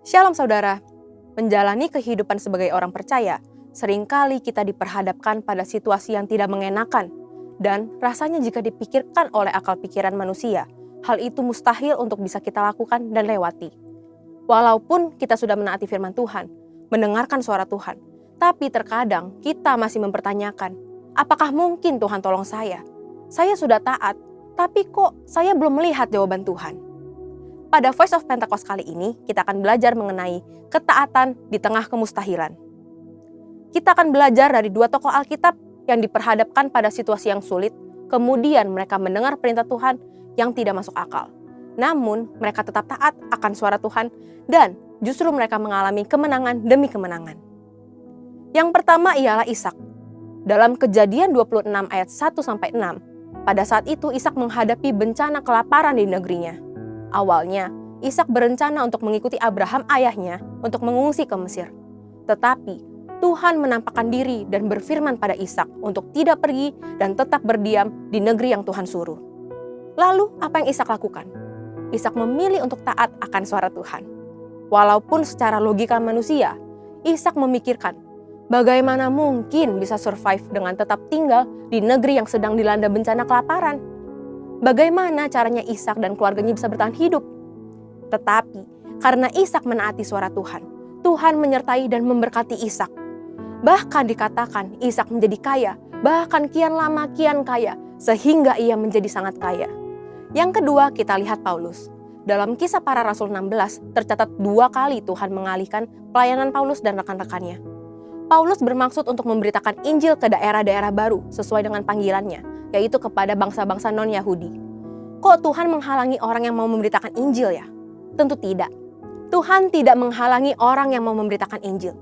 Shalom saudara, menjalani kehidupan sebagai orang percaya, seringkali kita diperhadapkan pada situasi yang tidak mengenakan, dan rasanya jika dipikirkan oleh akal pikiran manusia, hal itu mustahil untuk bisa kita lakukan dan lewati. Walaupun kita sudah menaati firman Tuhan, mendengarkan suara Tuhan, tapi terkadang kita masih mempertanyakan, apakah mungkin Tuhan tolong saya? Saya sudah taat, tapi kok saya belum melihat jawaban Tuhan? Pada Voice of Pentecost kali ini, kita akan belajar mengenai ketaatan di tengah kemustahilan. Kita akan belajar dari dua tokoh Alkitab yang diperhadapkan pada situasi yang sulit, kemudian mereka mendengar perintah Tuhan yang tidak masuk akal. Namun, mereka tetap taat akan suara Tuhan dan justru mereka mengalami kemenangan demi kemenangan. Yang pertama ialah Ishak. Dalam Kejadian 26 ayat 1-6, pada saat itu Ishak menghadapi bencana kelaparan di negerinya. Awalnya, Ishak berencana untuk mengikuti Abraham ayahnya untuk mengungsi ke Mesir. Tetapi, Tuhan menampakkan diri dan berfirman pada Ishak untuk tidak pergi dan tetap berdiam di negeri yang Tuhan suruh. Lalu, apa yang Ishak lakukan? Ishak memilih untuk taat akan suara Tuhan. Walaupun secara logika manusia, Ishak memikirkan, bagaimana mungkin bisa survive dengan tetap tinggal di negeri yang sedang dilanda bencana kelaparan? Bagaimana caranya Ishak dan keluarganya bisa bertahan hidup? Tetapi, karena Ishak menaati suara Tuhan, Tuhan menyertai dan memberkati Ishak. Bahkan dikatakan Ishak menjadi kaya, bahkan kian lama kian kaya, sehingga ia menjadi sangat kaya. Yang kedua, kita lihat Paulus. Dalam Kisah Para Rasul 16, tercatat 2 kali Tuhan mengalihkan pelayanan Paulus dan rekan-rekannya. Paulus bermaksud untuk memberitakan Injil ke daerah-daerah baru sesuai dengan panggilannya, yaitu kepada bangsa-bangsa non-Yahudi. Kok Tuhan menghalangi orang yang mau memberitakan Injil ya? Tentu tidak. Tuhan tidak menghalangi orang yang mau memberitakan Injil.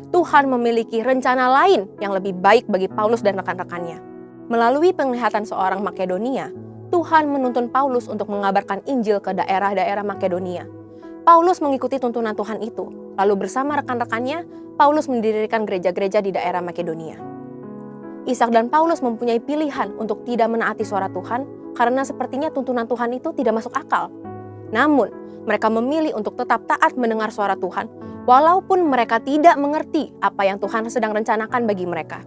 Tuhan memiliki rencana lain yang lebih baik bagi Paulus dan rekan-rekannya. Melalui penglihatan seorang Makedonia, Tuhan menuntun Paulus untuk mengabarkan Injil ke daerah-daerah Makedonia. Paulus mengikuti tuntunan Tuhan itu, lalu bersama rekan-rekannya, Paulus mendirikan gereja-gereja di daerah Makedonia. Ishak dan Paulus mempunyai pilihan untuk tidak menaati suara Tuhan karena sepertinya tuntunan Tuhan itu tidak masuk akal. Namun, mereka memilih untuk tetap taat mendengar suara Tuhan walaupun mereka tidak mengerti apa yang Tuhan sedang rencanakan bagi mereka.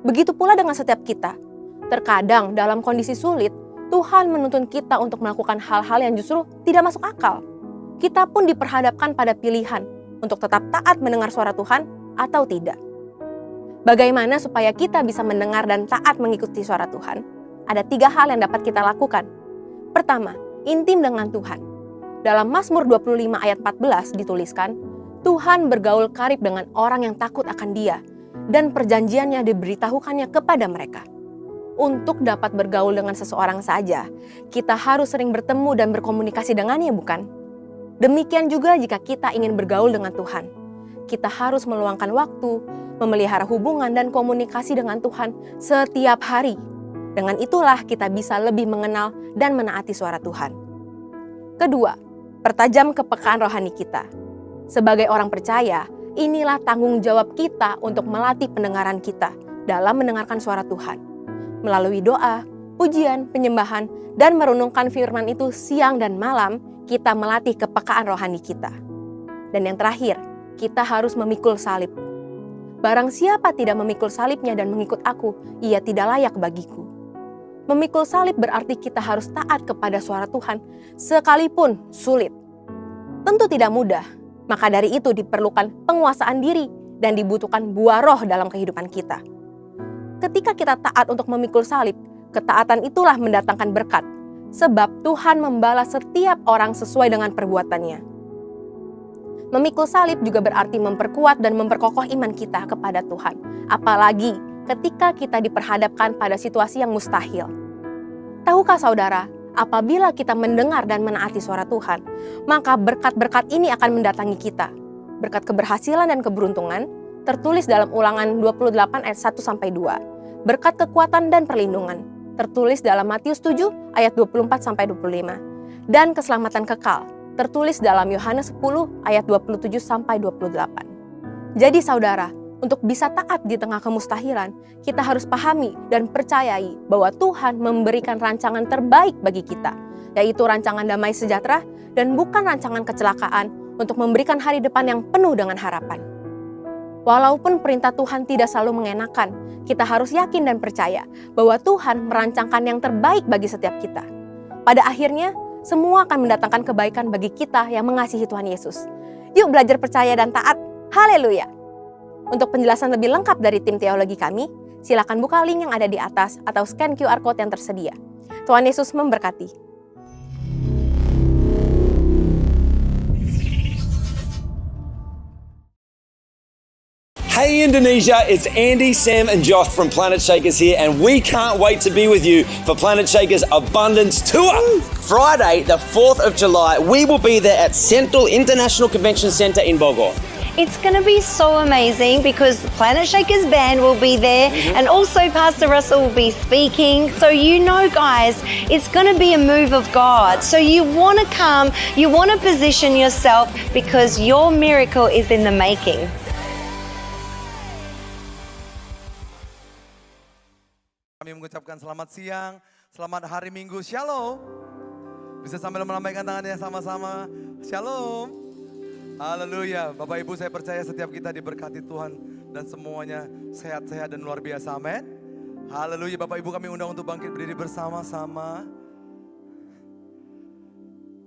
Begitu pula dengan setiap kita. Terkadang dalam kondisi sulit, Tuhan menuntun kita untuk melakukan hal-hal yang justru tidak masuk akal. Kita pun diperhadapkan pada pilihan untuk tetap taat mendengar suara Tuhan atau tidak. Bagaimana supaya kita bisa mendengar dan taat mengikuti suara Tuhan? Ada 3 hal yang dapat kita lakukan. Pertama, intim dengan Tuhan. Dalam Mazmur 25 ayat 14 dituliskan, Tuhan bergaul karib dengan orang yang takut akan Dia, dan perjanjiannya diberitahukannya kepada mereka. Untuk dapat bergaul dengan seseorang saja, kita harus sering bertemu dan berkomunikasi dengannya, bukan? Demikian juga jika kita ingin bergaul dengan Tuhan. Kita harus meluangkan waktu, memelihara hubungan dan komunikasi dengan Tuhan setiap hari. Dengan itulah kita bisa lebih mengenal dan menaati suara Tuhan. Kedua, pertajam kepekaan rohani kita. Sebagai orang percaya, inilah tanggung jawab kita untuk melatih pendengaran kita dalam mendengarkan suara Tuhan. Melalui doa, pujian, penyembahan, dan merenungkan firman itu siang dan malam, kita melatih kepekaan rohani kita. Dan yang terakhir, kita harus memikul salib. Barang siapa tidak memikul salibnya dan mengikut aku, ia tidak layak bagiku. Memikul salib berarti kita harus taat kepada suara Tuhan, sekalipun sulit. Tentu tidak mudah, maka dari itu diperlukan penguasaan diri dan dibutuhkan buah roh dalam kehidupan kita. Ketika kita taat untuk memikul salib, ketaatan itulah mendatangkan berkat, sebab Tuhan membalas setiap orang sesuai dengan perbuatannya. Memikul salib juga berarti memperkuat dan memperkokoh iman kita kepada Tuhan. Apalagi ketika kita diperhadapkan pada situasi yang mustahil. Tahukah saudara, apabila kita mendengar dan menaati suara Tuhan, maka berkat-berkat ini akan mendatangi kita. Berkat keberhasilan dan keberuntungan, tertulis dalam Ulangan 28 ayat 1-2. Berkat kekuatan dan perlindungan, tertulis dalam Matius 7 ayat 24-25. Dan keselamatan kekal, tertulis dalam Yohanes 10 ayat 27-28. Jadi saudara, untuk bisa taat di tengah kemustahilan, kita harus pahami dan percayai bahwa Tuhan memberikan rancangan terbaik bagi kita, yaitu rancangan damai sejahtera dan bukan rancangan kecelakaan untuk memberikan hari depan yang penuh dengan harapan. Walaupun perintah Tuhan tidak selalu mengenakan, kita harus yakin dan percaya bahwa Tuhan merancangkan yang terbaik bagi setiap kita. Pada akhirnya, semua akan mendatangkan kebaikan bagi kita yang mengasihi Tuhan Yesus. Yuk belajar percaya dan taat. Haleluya! Untuk penjelasan lebih lengkap dari tim teologi kami, silakan buka link yang ada di atas atau scan QR Code yang tersedia. Tuhan Yesus memberkati. Hey Indonesia, it's Andy, Sam and Josh from Planet Shakers here, and we can't wait to be with you for Planet Shakers Abundance Tour. Friday, the 4th of July, we will be there at Central International Convention Centre in Bogor. It's going to be so amazing because the Planet Shakers band will be there and also Pastor Russell will be speaking. So you know, guys, it's going to be a move of God. So you want to come, you want to position yourself because your miracle is in the making. Kami mengucapkan selamat siang, selamat hari Minggu, Shalom. Bisa sambil melambaikan tangannya sama-sama, Shalom. Haleluya, Bapak Ibu saya percaya setiap kita diberkati Tuhan dan semuanya sehat-sehat dan luar biasa, amin. Haleluya, Bapak Ibu kami undang untuk bangkit berdiri bersama-sama.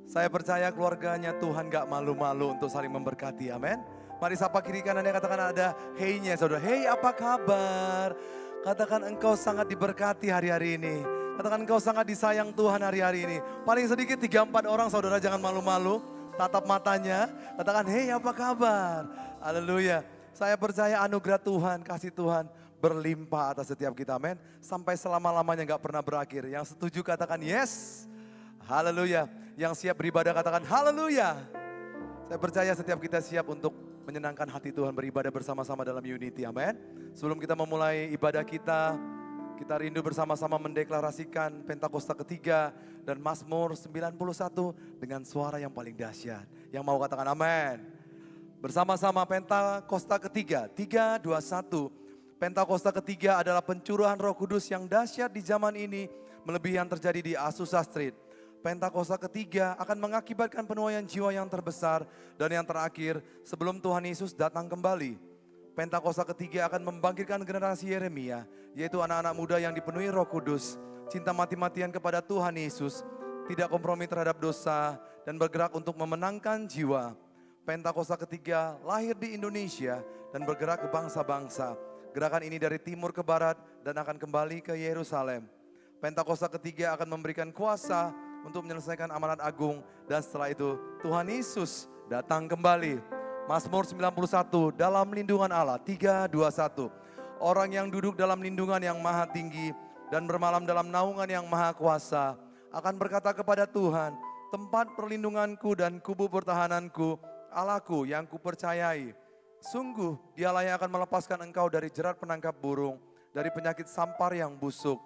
Saya percaya keluarganya Tuhan gak malu-malu untuk saling memberkati, amin. Mari sapa kiri kanannya, katakan ada hey-nya saudara, hey apa kabar? Katakan engkau sangat diberkati hari-hari ini. Katakan engkau sangat disayang Tuhan hari-hari ini. Paling sedikit 3-4 orang saudara, jangan malu-malu. Tatap matanya, katakan hey apa kabar? Haleluya. Saya percaya anugerah Tuhan, kasih Tuhan berlimpah atas setiap kita, amin. Sampai selama-lamanya gak pernah berakhir. Yang setuju katakan yes. Haleluya. Yang siap beribadah katakan haleluya. Saya percaya setiap kita siap untuk menyenangkan hati Tuhan, beribadah bersama-sama dalam unity, amin. Sebelum kita memulai ibadah kita rindu bersama-sama mendeklarasikan Pentakosta ketiga dan Mazmur 91 dengan suara yang paling dahsyat. Yang mau katakan amin. Bersama-sama Pentakosta ketiga, 3, 2, 1. Pentakosta ketiga adalah pencurahan Roh Kudus yang dahsyat di zaman ini, melebihi yang terjadi di Azusa Street. Pentakosta ketiga akan mengakibatkan penuaian jiwa yang terbesar dan yang terakhir sebelum Tuhan Yesus datang kembali. Pentakosta ketiga akan membangkitkan generasi Yeremia, yaitu anak-anak muda yang dipenuhi Roh Kudus, cinta mati-matian kepada Tuhan Yesus, tidak kompromi terhadap dosa dan bergerak untuk memenangkan jiwa. Pentakosta ketiga lahir di Indonesia dan bergerak ke bangsa-bangsa. Gerakan ini dari timur ke barat dan akan kembali ke Yerusalem. Pentakosta ketiga akan memberikan kuasa untuk menyelesaikan amanat agung dan setelah itu Tuhan Yesus datang kembali. Mazmur 91 dalam lindungan Allah, 3, 2, 1. Orang yang duduk dalam lindungan yang maha tinggi dan bermalam dalam naungan yang maha kuasa akan berkata kepada Tuhan, tempat perlindunganku dan kubu pertahananku, Allahku yang kupercayai. Sungguh dialah yang akan melepaskan engkau dari jerat penangkap burung, dari penyakit sampar yang busuk.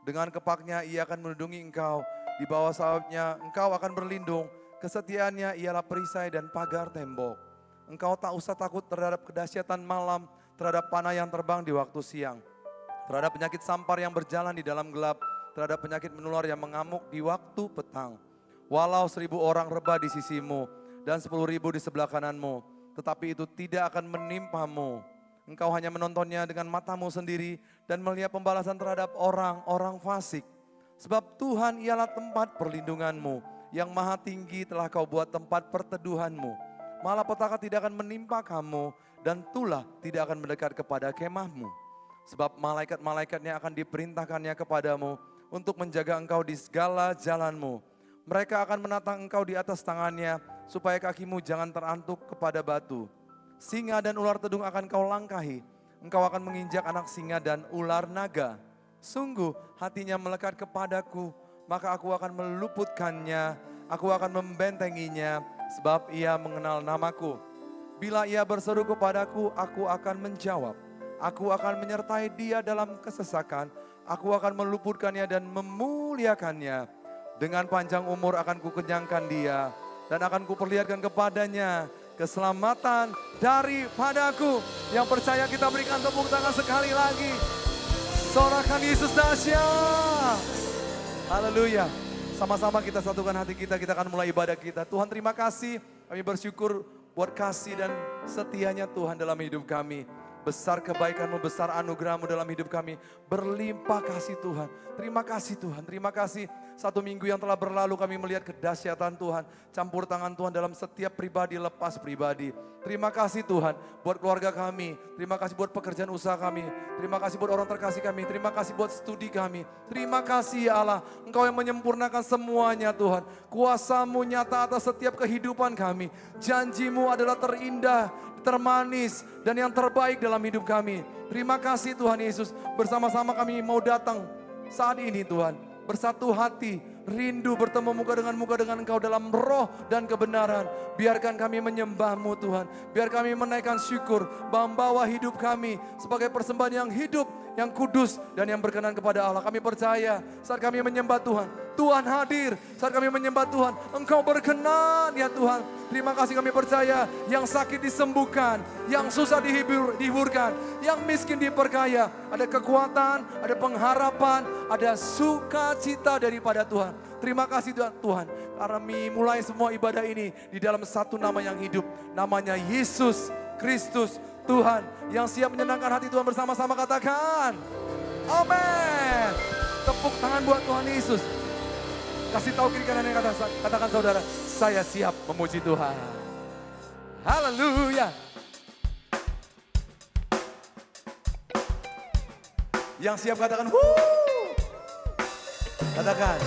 Dengan kepaknya ia akan melindungi engkau. Di bawah sayapnya engkau akan berlindung, kesetiaannya ialah perisai dan pagar tembok. Engkau tak usah takut terhadap kedahsyatan malam, terhadap panah yang terbang di waktu siang, terhadap penyakit sampar yang berjalan di dalam gelap, terhadap penyakit menular yang mengamuk di waktu petang. Walau 1000 orang rebah di sisimu dan 10.000 di sebelah kananmu, tetapi itu tidak akan menimpamu. Engkau hanya menontonnya dengan matamu sendiri dan melihat pembalasan terhadap orang-orang fasik. Sebab Tuhan ialah tempat perlindunganmu, yang maha tinggi telah kau buat tempat perteduhanmu. Malapetaka tidak akan menimpa kamu, dan tulah tidak akan mendekat kepada kemahmu. Sebab malaikat-malaikatnya akan diperintahkannya kepadamu, untuk menjaga engkau di segala jalanmu. Mereka akan menatang engkau di atas tangannya, supaya kakimu jangan terantuk kepada batu. Singa dan ular tedung akan kau langkahi, engkau akan menginjak anak singa dan ular naga. Sungguh hatinya melekat kepadaku, maka aku akan meluputkannya, aku akan membentenginya, sebab ia mengenal namaku. Bila ia berseru kepadaku, aku akan menjawab. Aku akan menyertai dia dalam kesesakan, aku akan meluputkannya dan memuliakannya. Dengan panjang umur akan kukenyangkan dia, dan akan kuperlihatkan kepadanya keselamatan daripadaku. Yang percaya kita berikan tepuk tangan sekali lagi. Sorakan Yesus dahsyat. Haleluya. Sama-sama kita satukan hati kita akan mulai ibadah kita. Tuhan terima kasih, kami bersyukur buat kasih dan setianya Tuhan dalam hidup kami. Besar kebaikan-Mu, besar anugerah-Mu dalam hidup kami. Berlimpah kasih Tuhan. Terima kasih Tuhan, terima kasih. 1 minggu yang telah berlalu kami melihat kedahsyatan Tuhan. Campur tangan Tuhan dalam setiap pribadi, lepas pribadi. Terima kasih Tuhan buat keluarga kami. Terima kasih buat pekerjaan usaha kami. Terima kasih buat orang terkasih kami. Terima kasih buat studi kami. Terima kasih ya Allah. Engkau yang menyempurnakan semuanya Tuhan. Kuasa-Mu nyata atas setiap kehidupan kami. Janji-Mu adalah terindah, termanis, dan yang terbaik dalam hidup kami. Terima kasih Tuhan Yesus. Bersama-sama kami mau datang saat ini Tuhan. Bersatu hati, rindu bertemu muka dengan Engkau dalam roh dan kebenaran. Biarkan kami menyembah-Mu Tuhan. Biar kami menaikkan syukur, membawa hidup kami sebagai persembahan yang hidup, yang kudus, dan yang berkenan kepada Allah. Kami percaya saat kami menyembah Tuhan, Tuhan hadir. Saat kami menyembah Tuhan, Engkau berkenan ya Tuhan. Terima kasih kami percaya yang sakit disembuhkan, yang susah dihiburkan, yang miskin diperkaya. Ada kekuatan, ada pengharapan, ada sukacita daripada Tuhan. Terima kasih Tuhan, karena mulai semua ibadah ini di dalam satu nama yang hidup. Namanya Yesus Kristus Tuhan, yang siap menyenangkan hati Tuhan. Bersama-sama katakan, amin. Tepuk tangan buat Tuhan Yesus. Kasih tahu kiri kanan, katakan saudara, saya siap memuji Tuhan. Haleluya. Yang siap katakan, wuh. Katakan,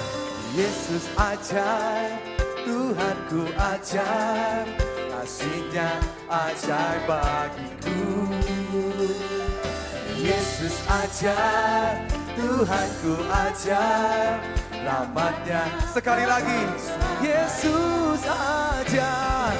Yesus ajaib, Tuhanku ajaib, kasih-Nya ajaib bagiku. Yesus ajaib, Tuhanku ajaib, rahmat-Nya. Sekali lagi, Yesus ajaib,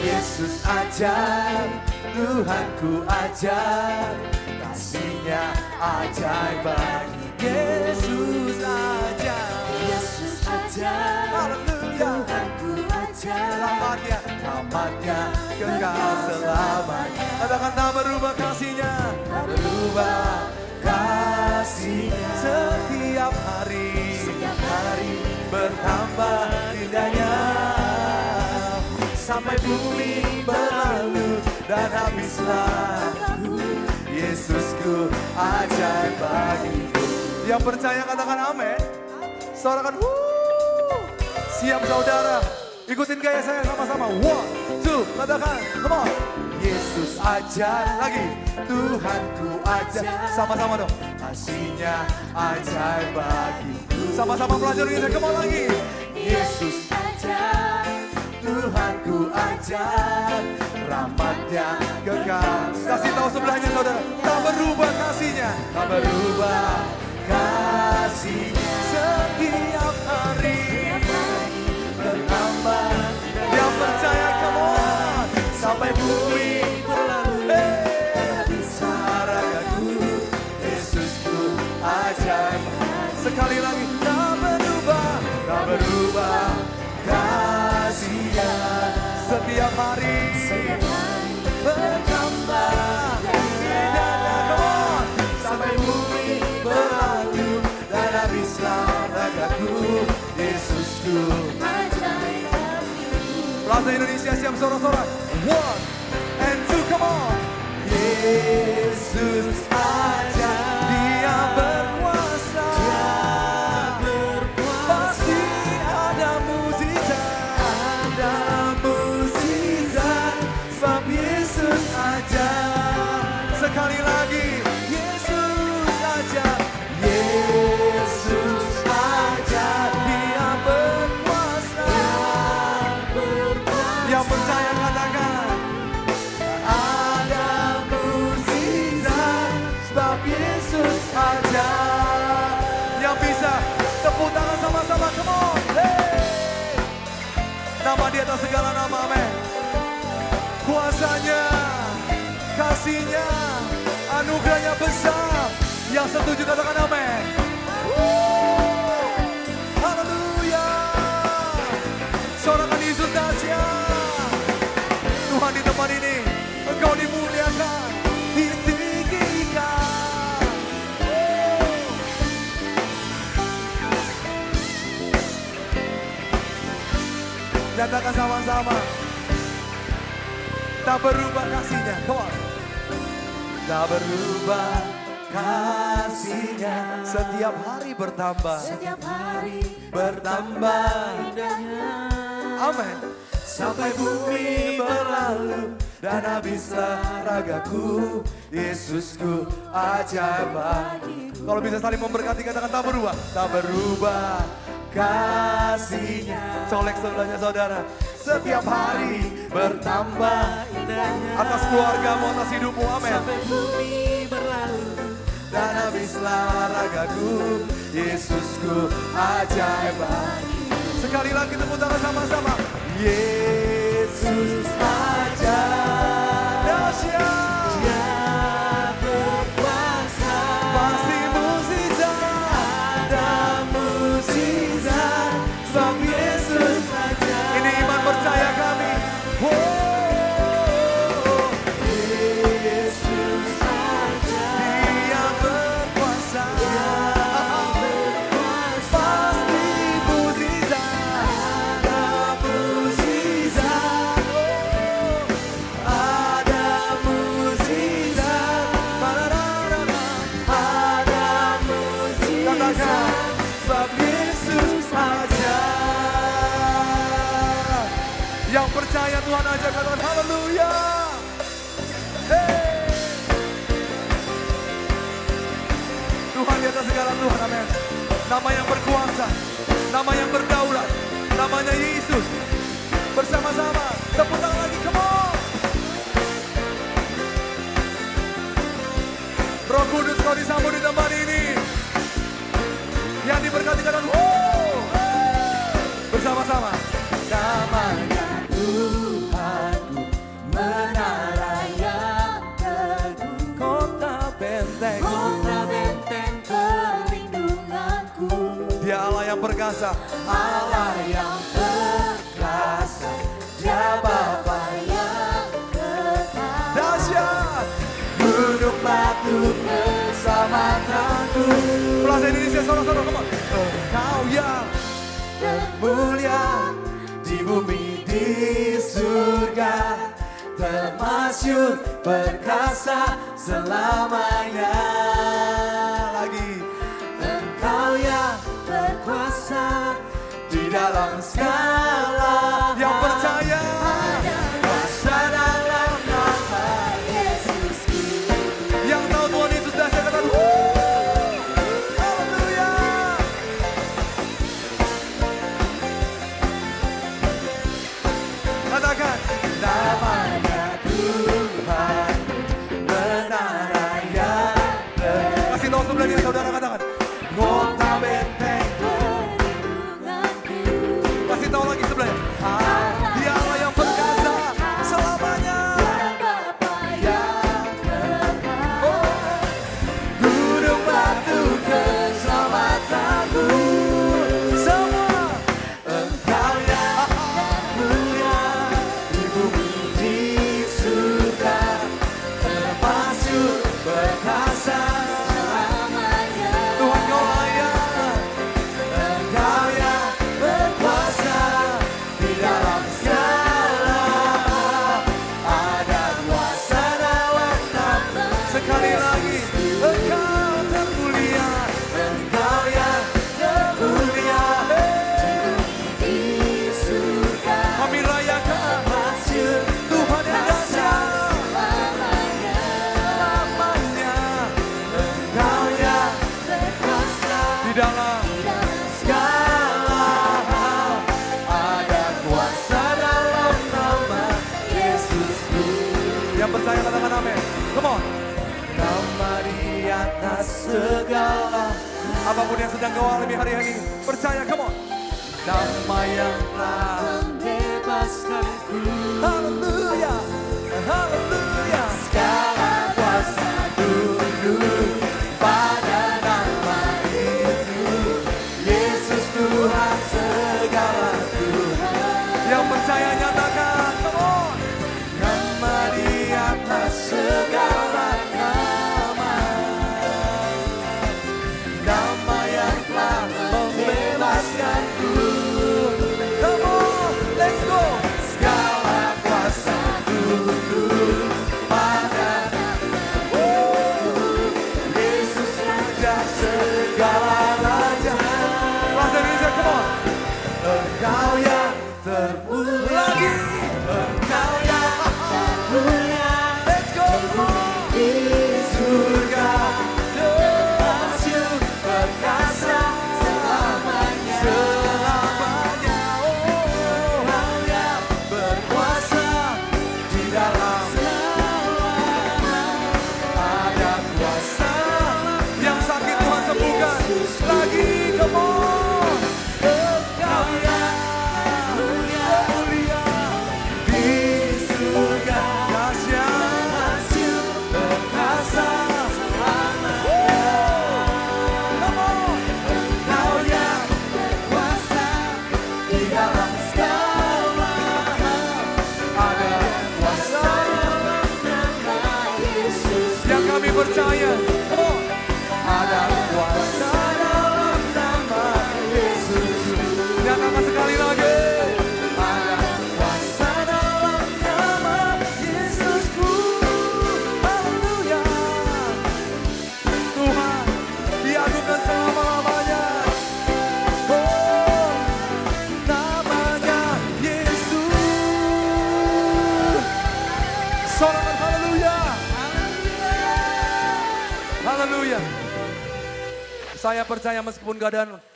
Yesus ajaib, Tuhanku ajaib, kasih-Nya ajaib bagi. Yesus ajaib, Yesus ajaib, haleluya, Tuhanku ajaib, rahmat-Nya, rahmat-Nya kekal selamanya. Katakan tak berubah kasih-Nya, tak berubah kasih-Nya setiap hari bertambah indahnya, sampai bumi berlalu dan habislah Yesusku ajaib bagiku. Yang percaya katakan amin. Sorakan siap saudara. Ikutin gaya saya sama-sama. 1, 2, katakan, come on. Yesus ajaib, lagi Tuhanku ajaib. Sama-sama dong. Kasih-Nya ajaib bagiku. Sama-sama pelajar ini, come on lagi. Yesus ajaib, Tuhanku ajaib, rahmat-Nya kekal. Kasih tahu sebelahnya saudara, tak berubah kasih-Nya, tak berubah kasih-Nya setiap hari bertambah. Yang percaya come on, sampai bumi berlalu, haragaku, Yesusku ajaib. Sekali lagi, tak berubah kasih-Nya setiap hari bertambah indahnya. Come on, sampai bumi berlalu dan habislah ragaku, Yesusku. Plaza Indonesia siap sorak-sorak. 1 and 2, come on. Yesus aja, Dia berkuasa. Pasti ada mukjizat, sebab Yesus aja. Sekali lagi, Yesus aja, Yesus aja, Dia berkuasa. Yang percaya katakan, ada mukjizat, sebab Yesus aja. Yang bisa tepuk tangan sama-sama, come on. Hey. Nama Dia atas segala nama, amin. Kuasanya, kasih-Nya, anugerahnya besar. Yang setuju katakan amin. Haleluya. Sorakan Yesus dahsyat. Tuhan di tempat ini, Engkau dimuliakan, ditinggikan. Nyatakan sama-sama. Tak berubah kasihnya. Come on. Tak berubah kasihnya. Setiap hari bertambah. Setiap hari Bertambah. indahnya. Amin. Sampai bumi berlalu dan habislah ragaku, Yesusku ajaib bagiku. Kalau bisa saling memberkati, katakan tak berubah. Tak berubah kasihnya. Colek sebelahnya saudara. Setiap hari bertambah Indahnya. atas keluargamu, atas hidupmu. Amin. Sampai bumi berlalu. Dan habislah ragaku, Yesusku ajaib bagiku. Sekali lagi tepuk tangan sama-sama. Yesus ajaib dahsyat. Dia berkuasa. Pasti mukjizat, ada mukjizat sebab Yesus saja. Ini iman percaya kami. Oh, Yesus saja. Dia berkuasa. Berkuasa. Pasti mukjizat, ada mukjizat. Oh, ada mukjizat. Ba-da-da-da-da. Ada mukjizat. Katakan, sebab Yesus aja. Yang percaya Tuhan aja, katakan haleluya. Hey. Tuhan di atas segala Tuhan, amin. Nama yang berkuasa, nama yang berdaulat, namanya Yesus. Bersama-sama, tepuk tangan lagi, come on. Roh Kudus kau disambut di tempat ini. Yang diberkati katakan, wow. Bersama-sama. Namanya Tuhanku, menara yang teguh, kota benteng. Kota benteng perlindunganku. Dia Allah yang perkasa, Allah yang perkasa. Dia Bapa yang kekal. dahsyat, gunung batu keselamatanku. Bahasa Indonesia, saudara-saudara, come on. Engkau yang mulia di bumi di surga, termasyur perkasa selamanya. Lagi, engkau yang berkuasa di dalam segala. Yang percaya kuasa dalam nama Yesusku. yang tahu Tuhan Yesus dahsyat, katakan haleluya. Katakan namanya Tuhan, menara yang teguh. Kasih tahu sebelahnya saudara, katakan kota benteng. Kasih tahu lagi sebelahnya, Dia Allah yang perkasa selamanya. Oh, gunung batu keselamatanku. Semua Engkau yang mulia di bumi di surga, termasyur perkasa selamanya. Tuhan kau layak, Engkau yang berkuasa di dalam segala. Ada kuasa dalam nama. Sekali lagi, Engkau termulia, Engkau yang termulia. Di surga Kami rayakan hasil Tuhan yang dahsyat. selamanya. Namanya Engkau yang Berkuasa. di dalam segala hal. Ada kuasa dalam nama Yesusku. Yang percaya katakan amin. Come on. Nama di atas segala. Apapun yang sedang kau alami hari ini, percaya, come on. Nama yang telah Membebaskanku. haleluya, haleluya. Segala kuasa tunduk pada nama itu. Yesus Tuhan segala Tuhan. Yang percaya nyatakan, come on. Nama di atas segala nama. Nama yang telah membebaskanku. Come on. lagi. Engkau yang termulia. Let's go. Di surga termasyur perkasa selamanya. Selamanya. Oh, Engkau yang berkuasa di dalam ada kuasa. Yang sakit Tuhan sembuhkan. Lagi, come on. Engkau yang mulia di surga dahsyat perkasa selamanya. Come on. Engkau yang berkuasa di dalam segala hal. Ada kuasa nama Yesus. Yang kami percaya. Come on. Ada kuasa dalam nama Yesus. Yang akan sekali lagi. Ada kuasa dalam nama Yesusku. Haleluya. Tuhan diagungkan selama-lamanya. Oh, namanya Yesus. Sorakan haleluya. Haleluya. Saya percaya meskipun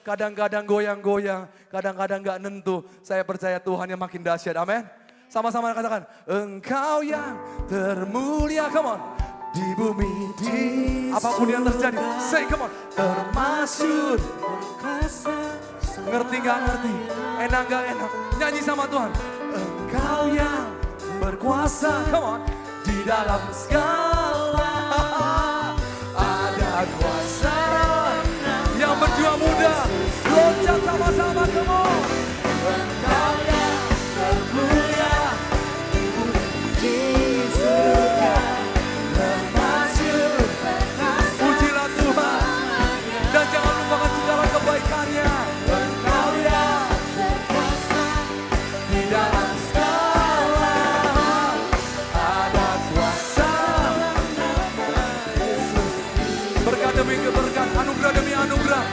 kadang-kadang goyang-goyang, kadang-kadang gak nentu, saya percaya Tuhan yang makin dahsyat, amin. Sama-sama katakan, Engkau yang termulia, come on. Di bumi, di apapun yang terjadi, say come on. Termasyur, ngerti gak ngerti, enak gak enak, nyanyi sama Tuhan. Engkau yang berkuasa, come on. Di dalam segala ada kuasa. Yang berjuang muda, loncat sama-sama, come on. Engkau yang termulia di surga termasyur. Pujilah Tuhan dan jangan lupakan segala kebaikannya. Engkau yang berkuasa di dalam segala hal. Ada kuasa Yesus. Berkat demi berkat, anugerah demi anugerah.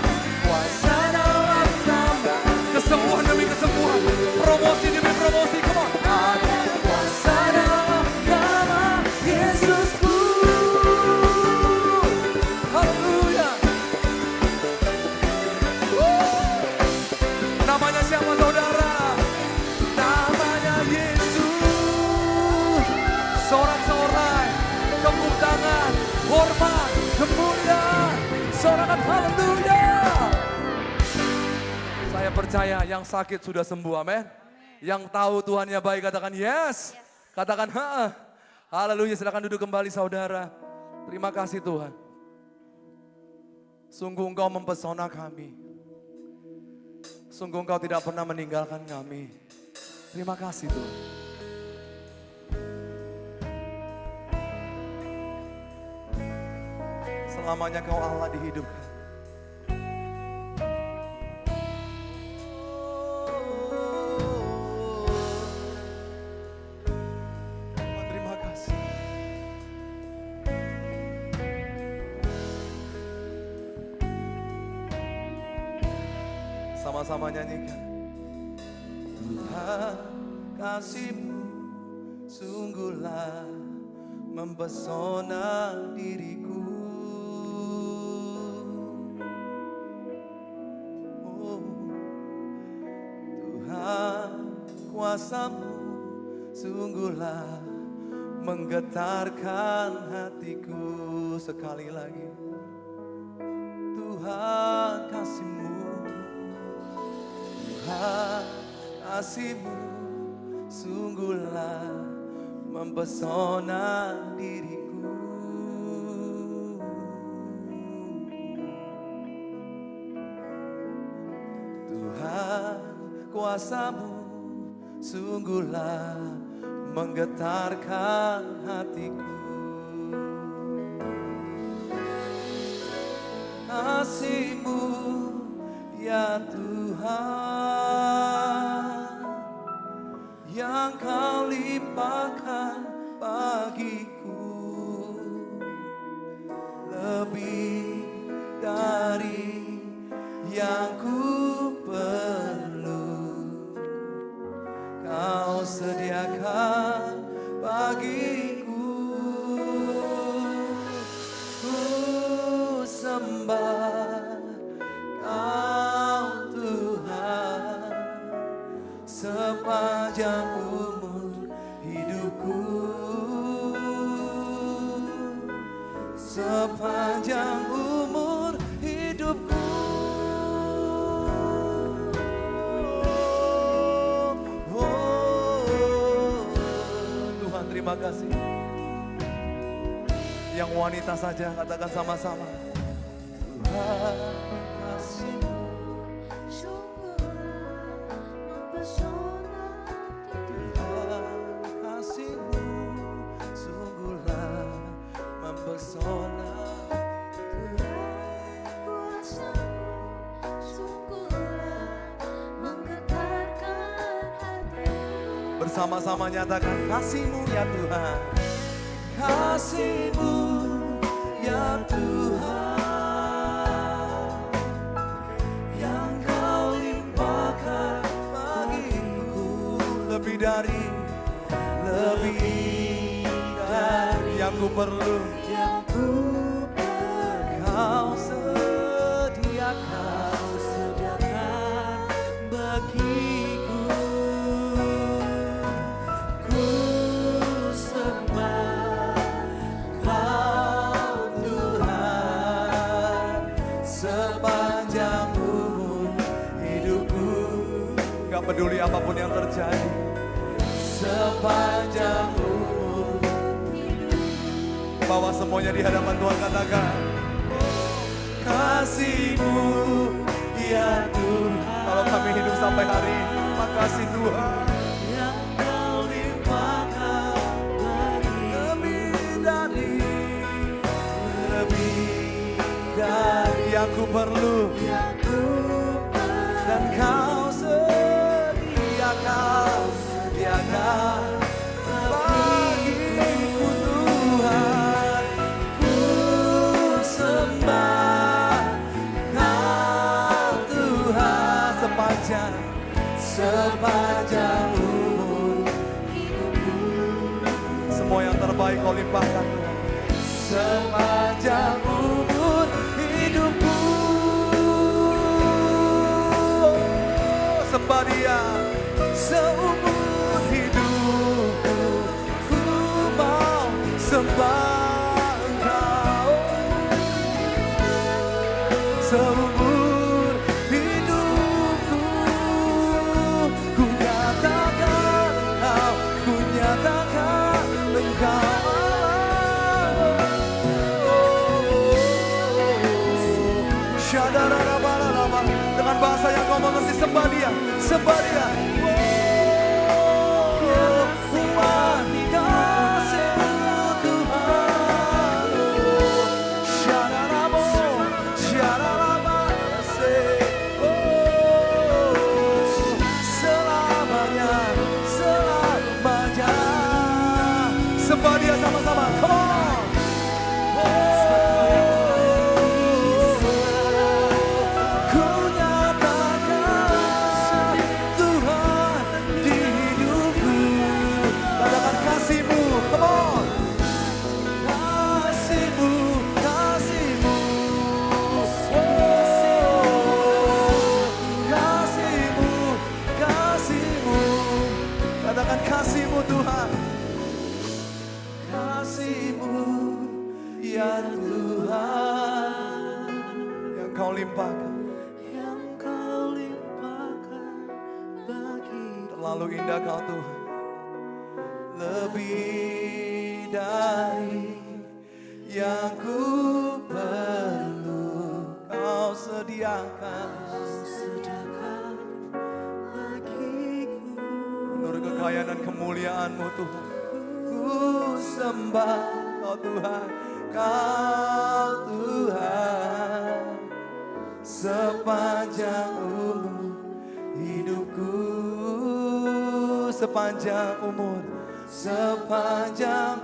Kuasa dalam nama, kesembuhan demi kesembuhan, promosi demi promosi, come on. Ada kuasa dalam nama Yesusku. Haleluya. Namanya siapa saudara? Namanya Yesus. Sorak-sorai, tepuk tangan, hormat, kemuliaan. Sorakan haleluya. Saya percaya yang sakit sudah sembuh, amin. Yang tahu Tuhannya baik katakan yes. Katakan ha. Haleluya, silakan duduk kembali saudara. Terima kasih Tuhan. Sungguh Engkau mempesona kami. Sungguh Engkau tidak pernah meninggalkan kami. Terima kasih Tuhan. Selamanya Kau Allah dihidupkan. Tuhan terima kasih. Sama-sama nyanyikan. Tuhan kasih-Mu sungguhlah mempesona diriku. Oh, Tuhan kuasa-Mu sungguhlah menggetarkan hatiku. Sekali lagi. Tuhan kasih-Mu, Tuhan kasih-Mu sungguhlah mempesona diriku. Tuhan kuasa-Mu sungguhlah menggetarkan hatiku. Kasih-Mu ya Tuhan yang Kau limpahkan bagiku lebih dari yang ku perlu. Kau sediakan bagiku. Ku sembah Kau Tuhan sepanjang umur hidupku. Sepanjang umur hidupku. Tuhan terima kasih. Yang wanita saja katakan sama-sama. Tuhan kasih-Mu Tuhan kasih-Mu sungguhlah mempesona. Bersama-sama nyatakan kasih-Mu ya Tuhan. Kasih-Mu ya Tuhan, yang Kau limpahkan bagiku. Lebih dari yang ku perlu. Kau sediakan bagiku. Ku sembah Kau Tuhan sepanjang umur hidupku. Gak peduli apapun yang terjadi, sepanjang umur. Bawa semuanya di hadapan Tuhan, katakan kasih-Mu ya Tuhan. Kalau kami hidup sampai hari ini, makasih Tuhan. Yang Kau limpahkan lebih dari yang ku perlu. Dan Kau sediakan bagiku Tuhan. Ku sembah Kau Tuhan sepanjang umur hidupku. Semua yang terbaik Kau limpahkan Tuhan. Sepanjang umur hidupku. Sembah Dia seumur hidupku. Ku mau sembah Engkau seumur hidupku. Ku nyatakan Engkau dengan bahasa yang kau mengerti, sembah Dia, sembah Dia. Tuhan, kasih-Mu Tuhan. Syararabo, syararabase. Selamanya, selamanya. Sembah Dia sama-sama, come on. Kasih-Mu Tuhan, kasih-Mu ya Tuhan, yang Kau limpahkan bagi. Terlalu indah Kau Tuhan, lebih dari yang ku perlu. Kau sediakan kekayaan dan kemuliaan-Mu Tuhan. Ku sembah Kau Tuhan, Kau Tuhan sepanjang umur hidupku. Sepanjang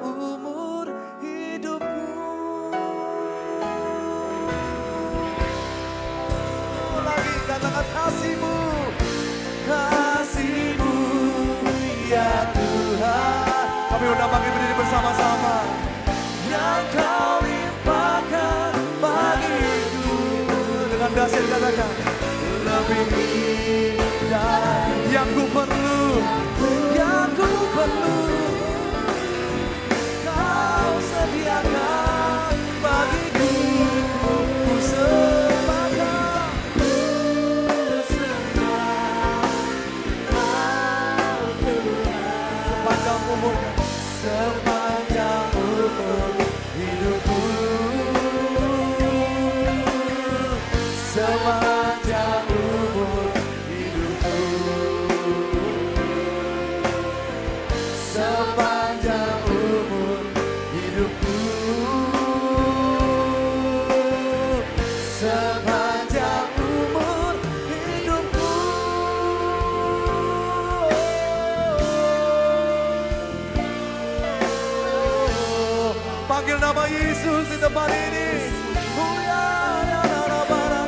umur hidupku. Lagi katakan kasih-Mu, kasih-Mu Kami undang bagi berdiri bersama-sama. Yang kau limpahkan bagiku. Dengan dasar katakan, lebih indah yang ku perlu, yang ku perlu. Kau sediakan bagiku, ku sembahkan, sepanjang umur, sepanjang umur hidupku, sepanjang umur hidupku, sepanjang umur hidupku, sepanjang umur hidupku. Panggil nama Yesus di tempat ini. Oh ya, ya, ya, ya, ya, ya, ya.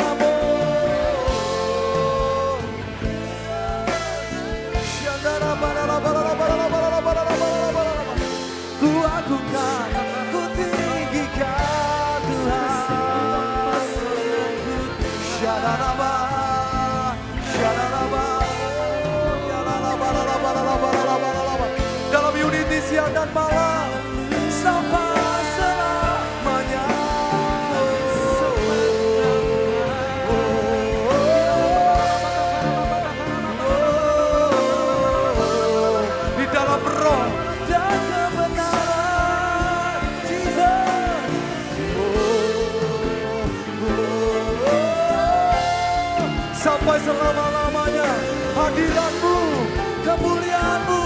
Ku agungkan, ku tinggikan Tuhan. Syadaraba, syadaraba, yalalaba. Dalam unity siang dan malam sampai selamanya. Di dalam roh dan kebenaran, Jesus. Sampai selama-lamanya hadiratmu, kemuliaanmu,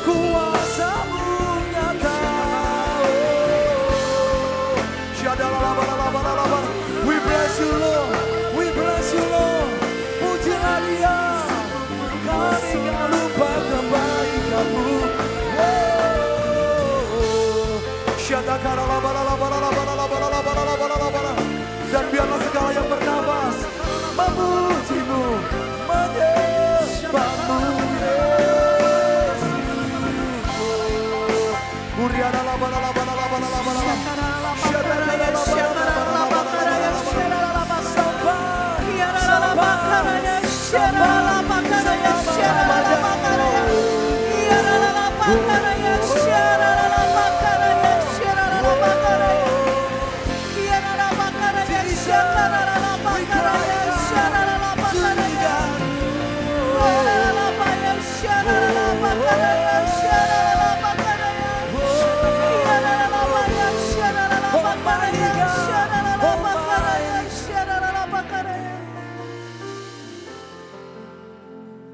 kuasamu nyata. Syadalalabalabalabala. We bless you Lord, we bless you Lord. Pujilah Dia, kami gak lupa kebaikanmu. Syadakalalabalalabalalabalalabalalabalalabalala. Dan biarlah segala yang bernafas memujimu, menyembahmu, Yesus. Uriadalabalalabalalabalalabalala.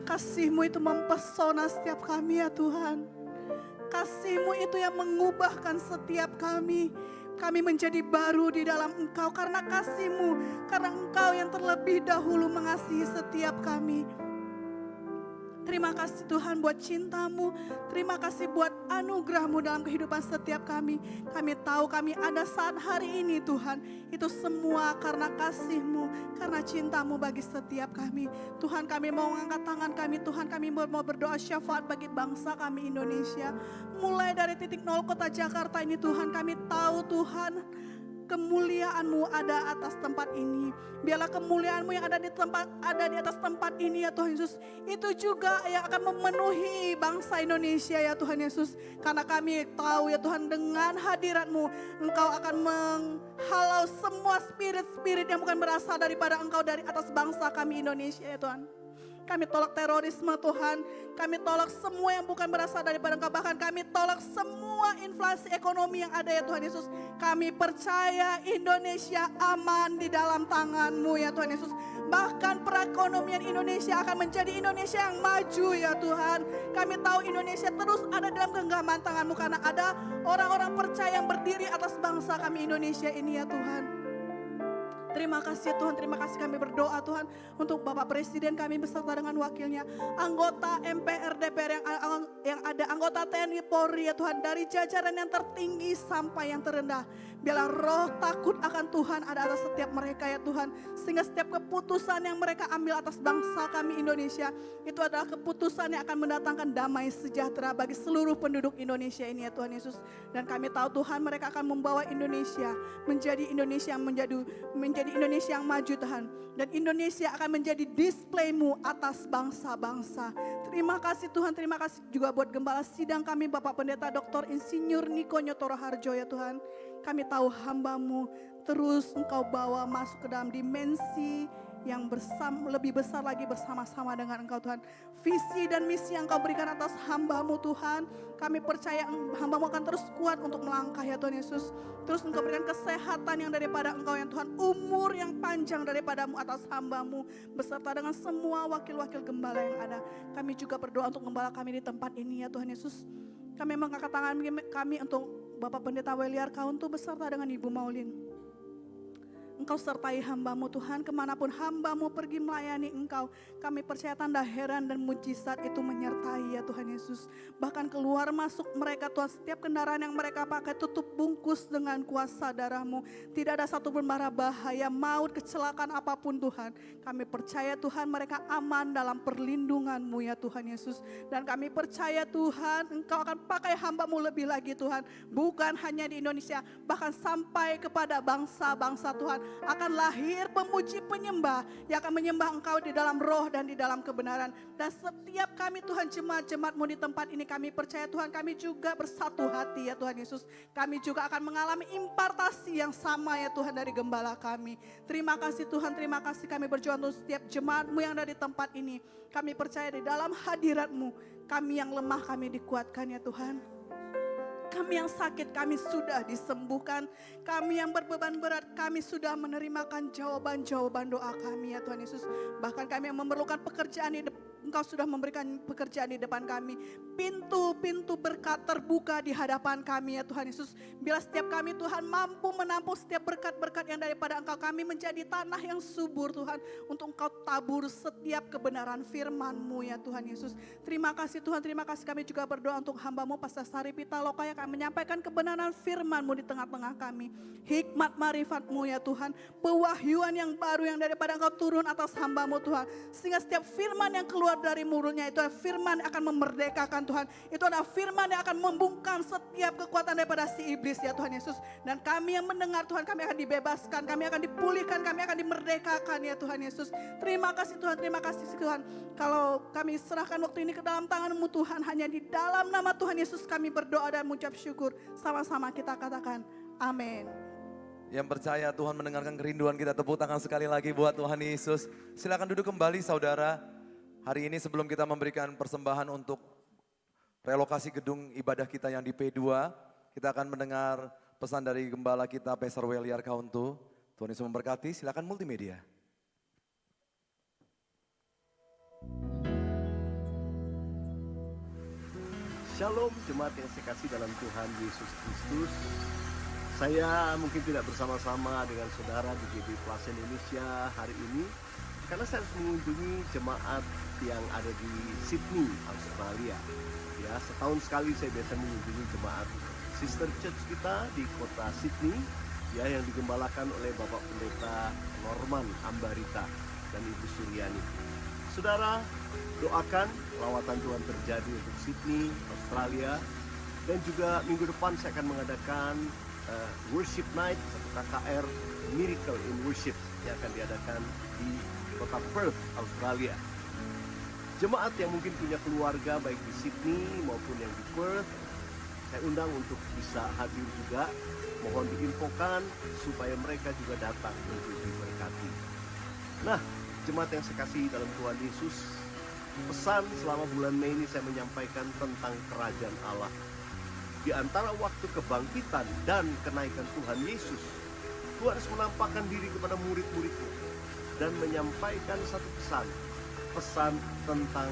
Kasih-Mu itu mempesona setiap kami ya Tuhan. Kasih-Mu itu yang mengubahkan setiap kami. Kami menjadi baru di dalam Engkau karena kasih-Mu. Karena Engkau yang terlebih dahulu mengasihi setiap kami. Terima kasih Tuhan buat cinta-Mu. Terima kasih buat anugerah-Mu dalam kehidupan setiap kami. Kami tahu kami ada saat hari ini Tuhan. Itu semua karena kasih-Mu, karena cinta-Mu bagi setiap kami. Tuhan, kami mau mengangkat tangan kami. Tuhan, kami mau berdoa syafaat bagi bangsa kami Indonesia. Mulai dari titik nol kota Jakarta ini Tuhan, kami tahu Tuhan, kemuliaan-Mu ada atas tempat ini. Biarlah kemuliaan-Mu yang ada di atas tempat ini ya Tuhan Yesus. Itu juga yang akan memenuhi bangsa Indonesia ya Tuhan Yesus. Karena kami tahu ya Tuhan, dengan hadirat-Mu Engkau akan menghalau semua spirit-spirit yang bukan berasal daripada Engkau dari atas bangsa kami Indonesia ya Tuhan. Kami tolak terorisme Tuhan. Kami tolak semua yang bukan berasal daripada Engkau. Bahkan kami tolak semua inflasi ekonomi yang ada ya Tuhan Yesus. Kami percaya Indonesia aman di dalam tangan-Mu ya Tuhan Yesus. Bahkan perekonomian Indonesia akan menjadi Indonesia yang maju ya Tuhan. Kami tahu Indonesia terus ada dalam genggaman tangan-Mu. Karena ada orang-orang percaya yang berdiri atas bangsa kami Indonesia ini ya Tuhan. Terima kasih Tuhan, terima kasih kami berdoa Tuhan untuk Bapak Presiden kami beserta dengan wakilnya, anggota MPR DPR yang ada, anggota TNI Polri ya Tuhan, dari jajaran yang tertinggi sampai yang terendah. Biarlah roh takut akan Tuhan ada atas setiap mereka ya Tuhan, sehingga setiap keputusan yang mereka ambil atas bangsa kami Indonesia, itu adalah keputusan yang akan mendatangkan damai sejahtera bagi seluruh penduduk Indonesia ini ya Tuhan Yesus. Dan kami tahu Tuhan mereka akan membawa Indonesia menjadi Indonesia yang menjadi Indonesia yang maju Tuhan. Dan Indonesia akan menjadi display-Mu atas bangsa-bangsa. Terima kasih Tuhan, terima kasih juga buat gembala sidang kami Bapak Pendeta Dr. Insinyur Niko Nyotoro Harjo ya Tuhan. Kami tahu hamba-Mu terus Engkau bawa masuk ke dalam dimensi yang lebih besar lagi bersama-sama dengan Engkau Tuhan. Visi dan misi yang Engkau berikan atas hamba-Mu Tuhan, kami percaya hamba-Mu akan terus kuat untuk melangkah ya Tuhan Yesus. Terus Engkau berikan kesehatan yang daripada Engkau yang Tuhan, umur yang panjang daripada-Mu atas hamba-Mu, beserta dengan semua wakil-wakil gembala yang ada. Kami juga berdoa untuk gembala kami di tempat ini ya Tuhan Yesus. Kami mengangkat tangan kami untuk Bapak Pendeta Weliar Kauntu beserta dengan Ibu Maulin. Engkau sertai hamba-Mu Tuhan, kemanapun hamba-Mu pergi melayani Engkau. Kami percaya tanda heran dan mujizat itu menyertai ya Tuhan Yesus. Bahkan keluar masuk mereka Tuhan, setiap kendaraan yang mereka pakai tutup bungkus dengan kuasa darah-Mu. Tidak ada satupun mara bahaya, maut, kecelakaan apapun Tuhan. Kami percaya Tuhan mereka aman dalam perlindungan-Mu ya Tuhan Yesus. Dan kami percaya Tuhan Engkau akan pakai hamba-Mu lebih lagi Tuhan. Bukan hanya di Indonesia, bahkan sampai kepada bangsa-bangsa Tuhan. Akan lahir pemuji penyembah yang akan menyembah Engkau di dalam roh dan di dalam kebenaran. Dan setiap kami Tuhan jemaat-jemaat-Mu di tempat ini, kami percaya Tuhan kami juga bersatu hati ya Tuhan Yesus. Kami juga akan mengalami impartasi yang sama ya Tuhan dari gembala kami. Terima kasih Tuhan, terima kasih kami berjuang untuk setiap jemaat-Mu yang ada di tempat ini. Kami percaya di dalam hadirat-Mu, kami yang lemah kami dikuatkan ya Tuhan. Kami yang sakit kami sudah disembuhkan. Kami yang berbeban berat kami sudah menerimakan jawaban-jawaban doa kami ya Tuhan Yesus. Bahkan kami yang memerlukan pekerjaan di depan, Engkau sudah memberikan pekerjaan di depan kami. Pintu-pintu berkat terbuka di hadapan kami ya Tuhan Yesus. Bila setiap kami Tuhan mampu menampung setiap berkat-berkat yang daripada Engkau, kami menjadi tanah yang subur Tuhan. Untuk Engkau tabur setiap kebenaran firman-Mu ya Tuhan Yesus. Terima kasih Tuhan, terima kasih kami juga berdoa untuk hamba-Mu Pastor Sari Pitaloka yang akan menyampaikan kebenaran firman-Mu di tengah-tengah kami. Hikmat marifat-Mu ya Tuhan. Pewahyuan yang baru yang daripada Engkau turun atas hamba-Mu Tuhan. Sehingga setiap firman yang keluar dari mulutnya itu adalah firman yang akan memerdekakan Tuhan. Itu adalah firman yang akan membungkam setiap kekuatan daripada si iblis ya Tuhan Yesus. Dan kami yang mendengar Tuhan, kami akan dibebaskan, kami akan dipulihkan, kami akan dimerdekakan ya Tuhan Yesus. Terima kasih Tuhan, terima kasih Tuhan. Kalau kami serahkan waktu ini ke dalam tangan-Mu Tuhan, hanya di dalam nama Tuhan Yesus kami berdoa dan mengucap syukur. Sama-sama kita katakan amin. Yang percaya Tuhan mendengarkan kerinduan kita, tepuk tangan sekali lagi buat Tuhan Yesus. Silakan duduk kembali saudara. Hari ini sebelum kita memberikan persembahan untuk relokasi gedung ibadah kita yang di P2, kita akan mendengar pesan dari gembala kita Pastor Weliar Kauntu. Tuhan Yesus memberkati, silakan multimedia. Shalom jemaat yang saya kasih dalam Tuhan Yesus Kristus. Saya mungkin tidak bersama-sama dengan saudara di GB Plaza Indonesia hari ini, karena saya harus mengunjungi jemaat yang ada di Sydney, Australia. Ya, setahun sekali saya biasa mengunjungi jemaat sister church kita di kota Sydney, ya, yang digembalakan oleh Bapak Pendeta Norman Ambarita dan Ibu Suryani. Saudara, doakan lawatan Tuhan terjadi untuk Sydney, Australia, dan juga minggu depan saya akan mengadakan Worship Night atau KKR Miracle in Worship yang akan diadakan di kota Perth, Australia. Jemaat yang mungkin punya keluarga baik di Sydney maupun yang di Perth, saya undang untuk bisa hadir juga. Mohon diinfokan supaya mereka juga datang untuk diberkati. Nah, jemaat yang saya kasih dalam Tuhan Yesus, pesan selama bulan Mei ini saya menyampaikan tentang kerajaan Allah. Di antara waktu kebangkitan dan kenaikan Tuhan Yesus, Tuhan harus menampakkan diri kepada murid-muridnya dan menyampaikan satu pesan tentang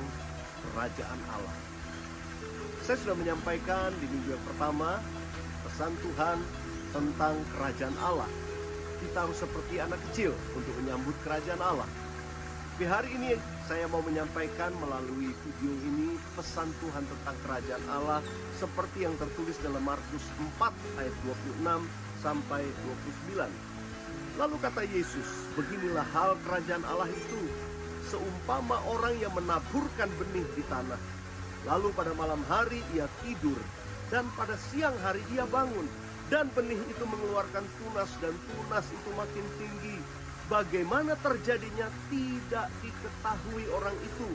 kerajaan Allah. Saya sudah menyampaikan di minggu yang pertama pesan Tuhan tentang kerajaan Allah. kita harus seperti anak kecil untuk menyambut kerajaan Allah. Di hari ini saya mau menyampaikan melalui video ini pesan Tuhan tentang kerajaan Allah seperti yang tertulis dalam Markus 4 ayat 26 sampai 29. Lalu kata Yesus, beginilah hal kerajaan Allah itu, seumpama orang yang menaburkan benih di tanah. Lalu pada malam hari ia tidur, dan pada siang hari ia bangun, dan benih itu mengeluarkan tunas, dan tunas itu makin tinggi. Bagaimana terjadinya tidak diketahui orang itu.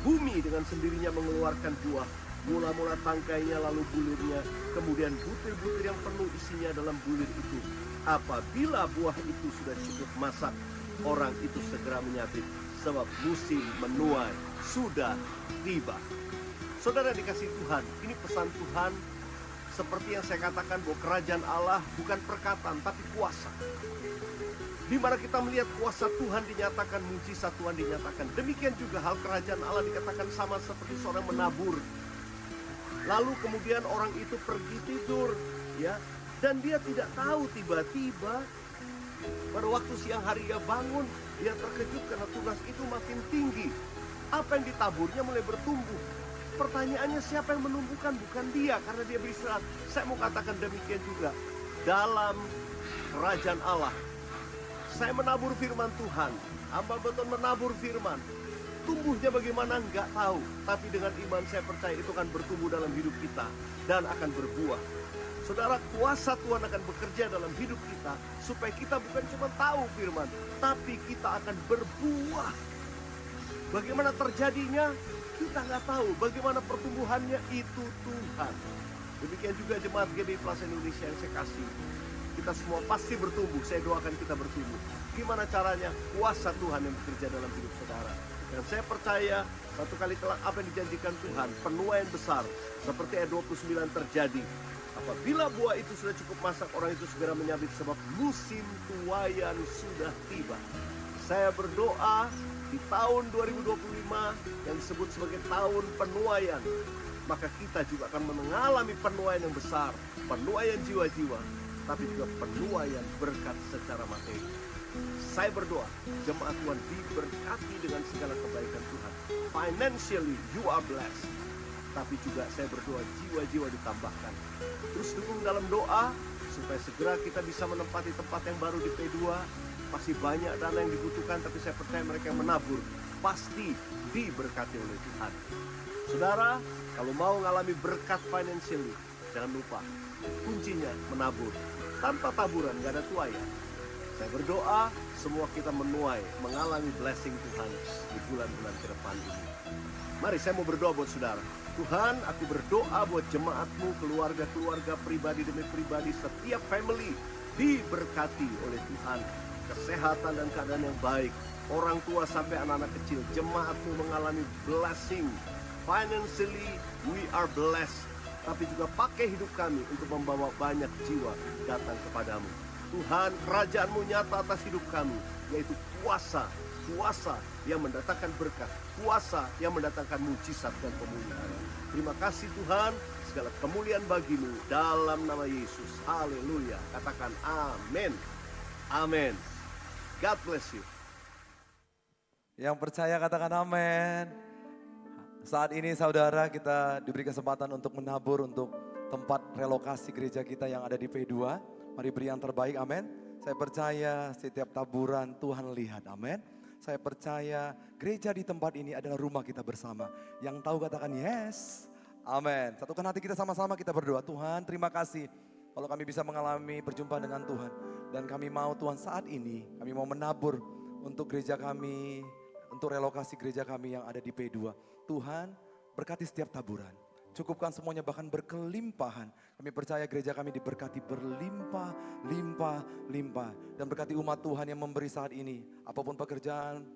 Bumi dengan sendirinya mengeluarkan buah, mula-mula tangkainya lalu bulirnya, kemudian butir-butir yang penuh isinya dalam bulir itu. Apabila buah itu sudah cukup masak, orang itu segera menyabit, sebab musim menuai sudah tiba. Saudara dikasih Tuhan, ini pesan Tuhan seperti yang saya katakan bahwa kerajaan Allah bukan perkataan tapi kuasa. Di mana kita melihat kuasa Tuhan dinyatakan, mujizat Tuhan dinyatakan. Demikian juga hal kerajaan Allah dikatakan sama seperti seorang menabur. Lalu kemudian orang itu pergi tidur, ya, dan dia tidak tahu tiba-tiba pada waktu siang hari dia bangun, dia terkejut karena tunas itu makin tinggi. Apa yang ditaburnya mulai bertumbuh. Pertanyaannya siapa yang menumbuhkan? Bukan dia, karena dia beristirahat. Saya mau katakan demikian juga dalam kerajaan Allah. Saya menabur firman Tuhan, hamba betul menabur firman. Tumbuhnya bagaimana enggak tahu, tapi dengan iman saya percaya itu akan bertumbuh dalam hidup kita dan akan berbuah. Saudara, kuasa Tuhan akan bekerja dalam hidup kita supaya kita bukan cuma tahu firman, tapi kita akan berbuah. Bagaimana terjadinya? Kita nggak tahu. Bagaimana pertumbuhannya? Itu Tuhan. Demikian juga jemaat GBI Plus Indonesia yang saya kasih. Kita semua pasti bertumbuh. Saya doakan kita bertumbuh. Gimana caranya? Kuasa Tuhan yang bekerja dalam hidup saudara. Dan saya percaya satu kali kelak apa yang dijanjikan Tuhan, penuaian besar seperti ayat 29 terjadi. Apabila buah itu sudah cukup masak, orang itu segera menyabit sebab musim tuaian sudah tiba. Saya berdoa di tahun 2025 yang disebut sebagai tahun penuaian, maka kita juga akan mengalami penuaian yang besar, penuaian jiwa-jiwa, tapi juga penuaian berkat secara materi. Saya berdoa, jemaat Tuhan diberkati dengan segala kebaikan Tuhan. Financially you are blessed. Tapi juga saya berdoa jiwa-jiwa ditambahkan. Terus dukung dalam doa supaya segera kita bisa menempati tempat yang baru di P2. Pasti banyak dana yang dibutuhkan, tapi saya percaya mereka yang menabur pasti diberkati oleh Tuhan. Saudara, kalau mau mengalami berkat financially, jangan lupa kuncinya menabur. Tanpa taburan gak ada tuaian. Saya berdoa semua kita menuai, mengalami blessing Tuhan di bulan-bulan ke depan ini. Mari saya mau berdoa buat saudara. Tuhan, aku berdoa buat jemaatmu, keluarga-keluarga, pribadi demi pribadi, setiap family diberkati oleh Tuhan. Kesehatan dan keadaan yang baik. Orang tua sampai anak-anak kecil, jemaatmu mengalami blessing. Financially we are blessed. Tapi juga pakai hidup kami untuk membawa banyak jiwa datang kepadamu. Tuhan, kerajaanmu nyata atas hidup kami, yaitu kuasa yang mendatangkan berkat, kuasa yang mendatangkan mujizat dan pemulihan. Terima kasih Tuhan, segala kemuliaan bagimu dalam nama Yesus. Haleluya. Katakan amin. Amin. God bless you. Yang percaya katakan amin. Saat ini saudara kita diberi kesempatan untuk menabur untuk tempat relokasi gereja kita yang ada di P2. Mari beri yang terbaik, amin. Saya percaya setiap taburan Tuhan lihat, amin. Saya percaya gereja di tempat ini adalah rumah kita bersama. Yang tahu katakan yes, amin. Satukan hati kita sama-sama, kita berdoa. Tuhan terima kasih kalau kami bisa mengalami berjumpa dengan Tuhan. Dan kami mau Tuhan saat ini, kami mau menabur untuk gereja kami, untuk relokasi gereja kami yang ada di P2. Tuhan berkati setiap taburan. Cukupkan semuanya bahkan berkelimpahan. Kami percaya gereja kami diberkati berlimpah, limpah. Dan berkati umat Tuhan yang memberi saat ini. Apapun pekerjaan,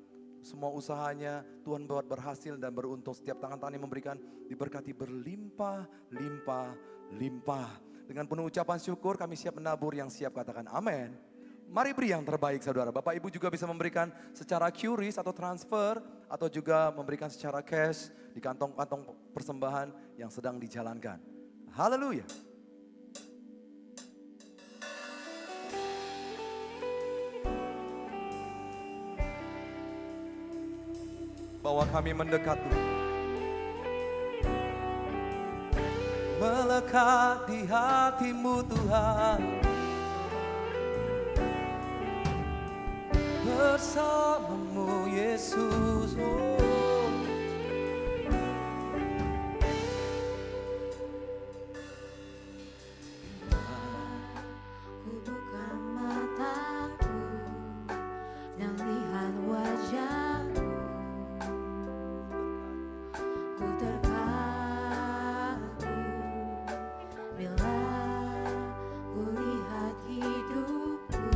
semua usahanya Tuhan buat berhasil dan beruntung. Setiap tangan-tangan yang memberikan diberkati berlimpah. Dengan penuh ucapan syukur kami siap menabur, yang siap katakan amin. Mari beri yang terbaik saudara. Bapak Ibu juga bisa memberikan secara QRIS atau transfer, atau juga memberikan secara cash di kantong-kantong persembahan yang sedang dijalankan. Haleluya. bahwa kami mendekat Tuhan. Melekat di hatimu Tuhan, bersamamu Yesus. Ku buka mataku dan lihat wajahmu, ku terkagu bila ku lihat hidupku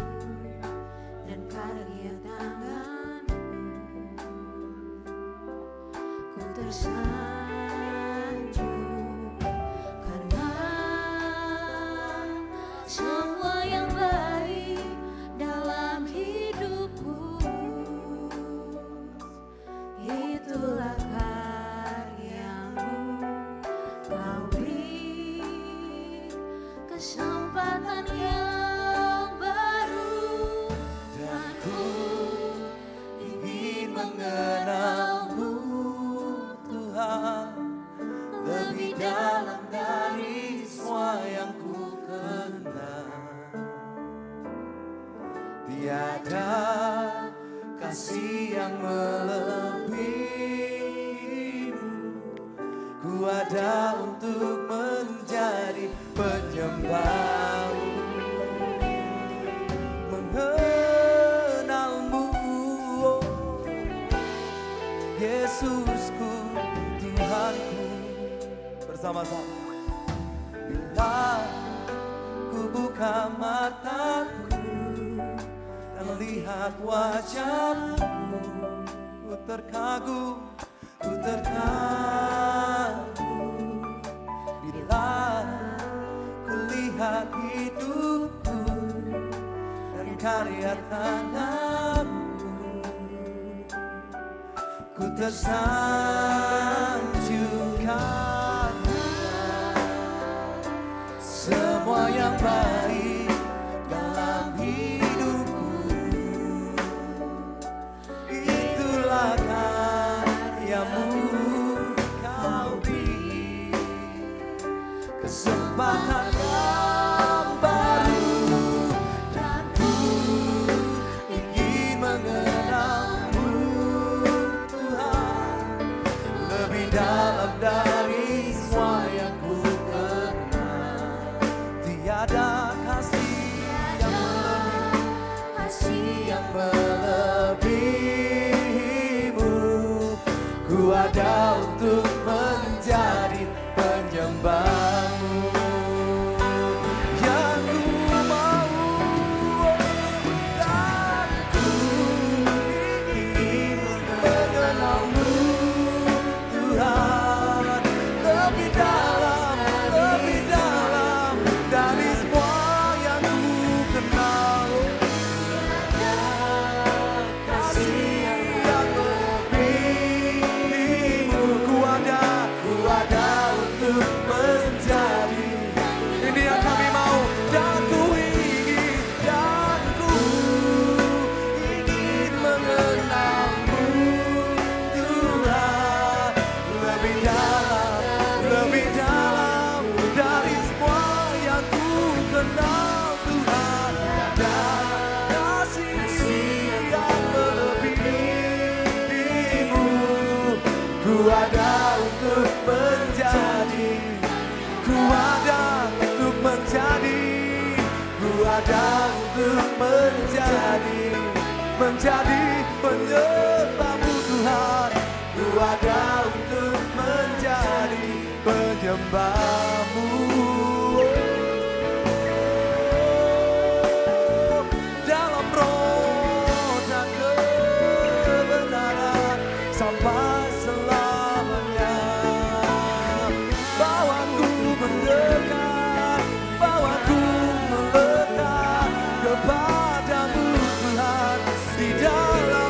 dan karya tanganmu, ku tersanjung karena semua yang baik dalam hidupku itulah karyamu. Kau beri kesempatan yang baru dan ku Ingin mengenalmu Tuhan lebih dalam dari semua yang ku kenal. Tiada kasih yang melebihimu. Ku ada untuk menjadi penyembahmu, mengenalmu, oh, Yesusku, Tuhanku. Bersama-sama. Bila ku buka mataku dan lihat wajahmu, ku terkagu, ku terkagu. Bila ku lihat hidupku dan karya tanganmu, ku tersanjung karena semua yang baik dalam hidupku itulah karyamu. Kau beri kesempatan yang baru dan ku ingin mengenalmu Tuhan lebih dalam dari semua yang ku kenal. Tiada kasih yang melebihimu. Ku ada untuk menjadi penyembahmu. Yang ku mau dan ku ingin mengenalmu Tuhan lebih dalam dari semua yang ku kenal. Kasih yang melebihimu. Ku ada untuk menjadi. Ini yang kami mau dan ku ingin mengenalmu Tuhan lebih dalam dari semua yang ku kenal Tuhan. Ada kasih yang melebihimu. Ku ada untuk menjadi, ku ada untuk menjadi, ku ada untuk menjadi penyembahmu Tuhan. Ku ada untuk menjadi penyembahmu. Dalam roh dan kebenaran sampai selamanya. Bawaku mendekat, bawaku melekat kepadamu Tuhan di dalam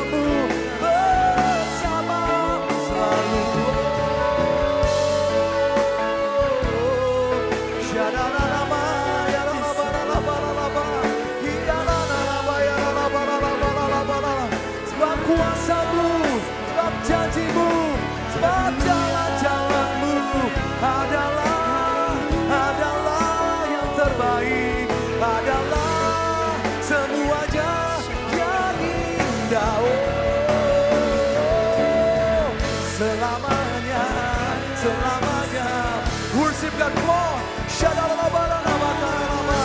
worship God. Come on. Shadalabalalabatalaba.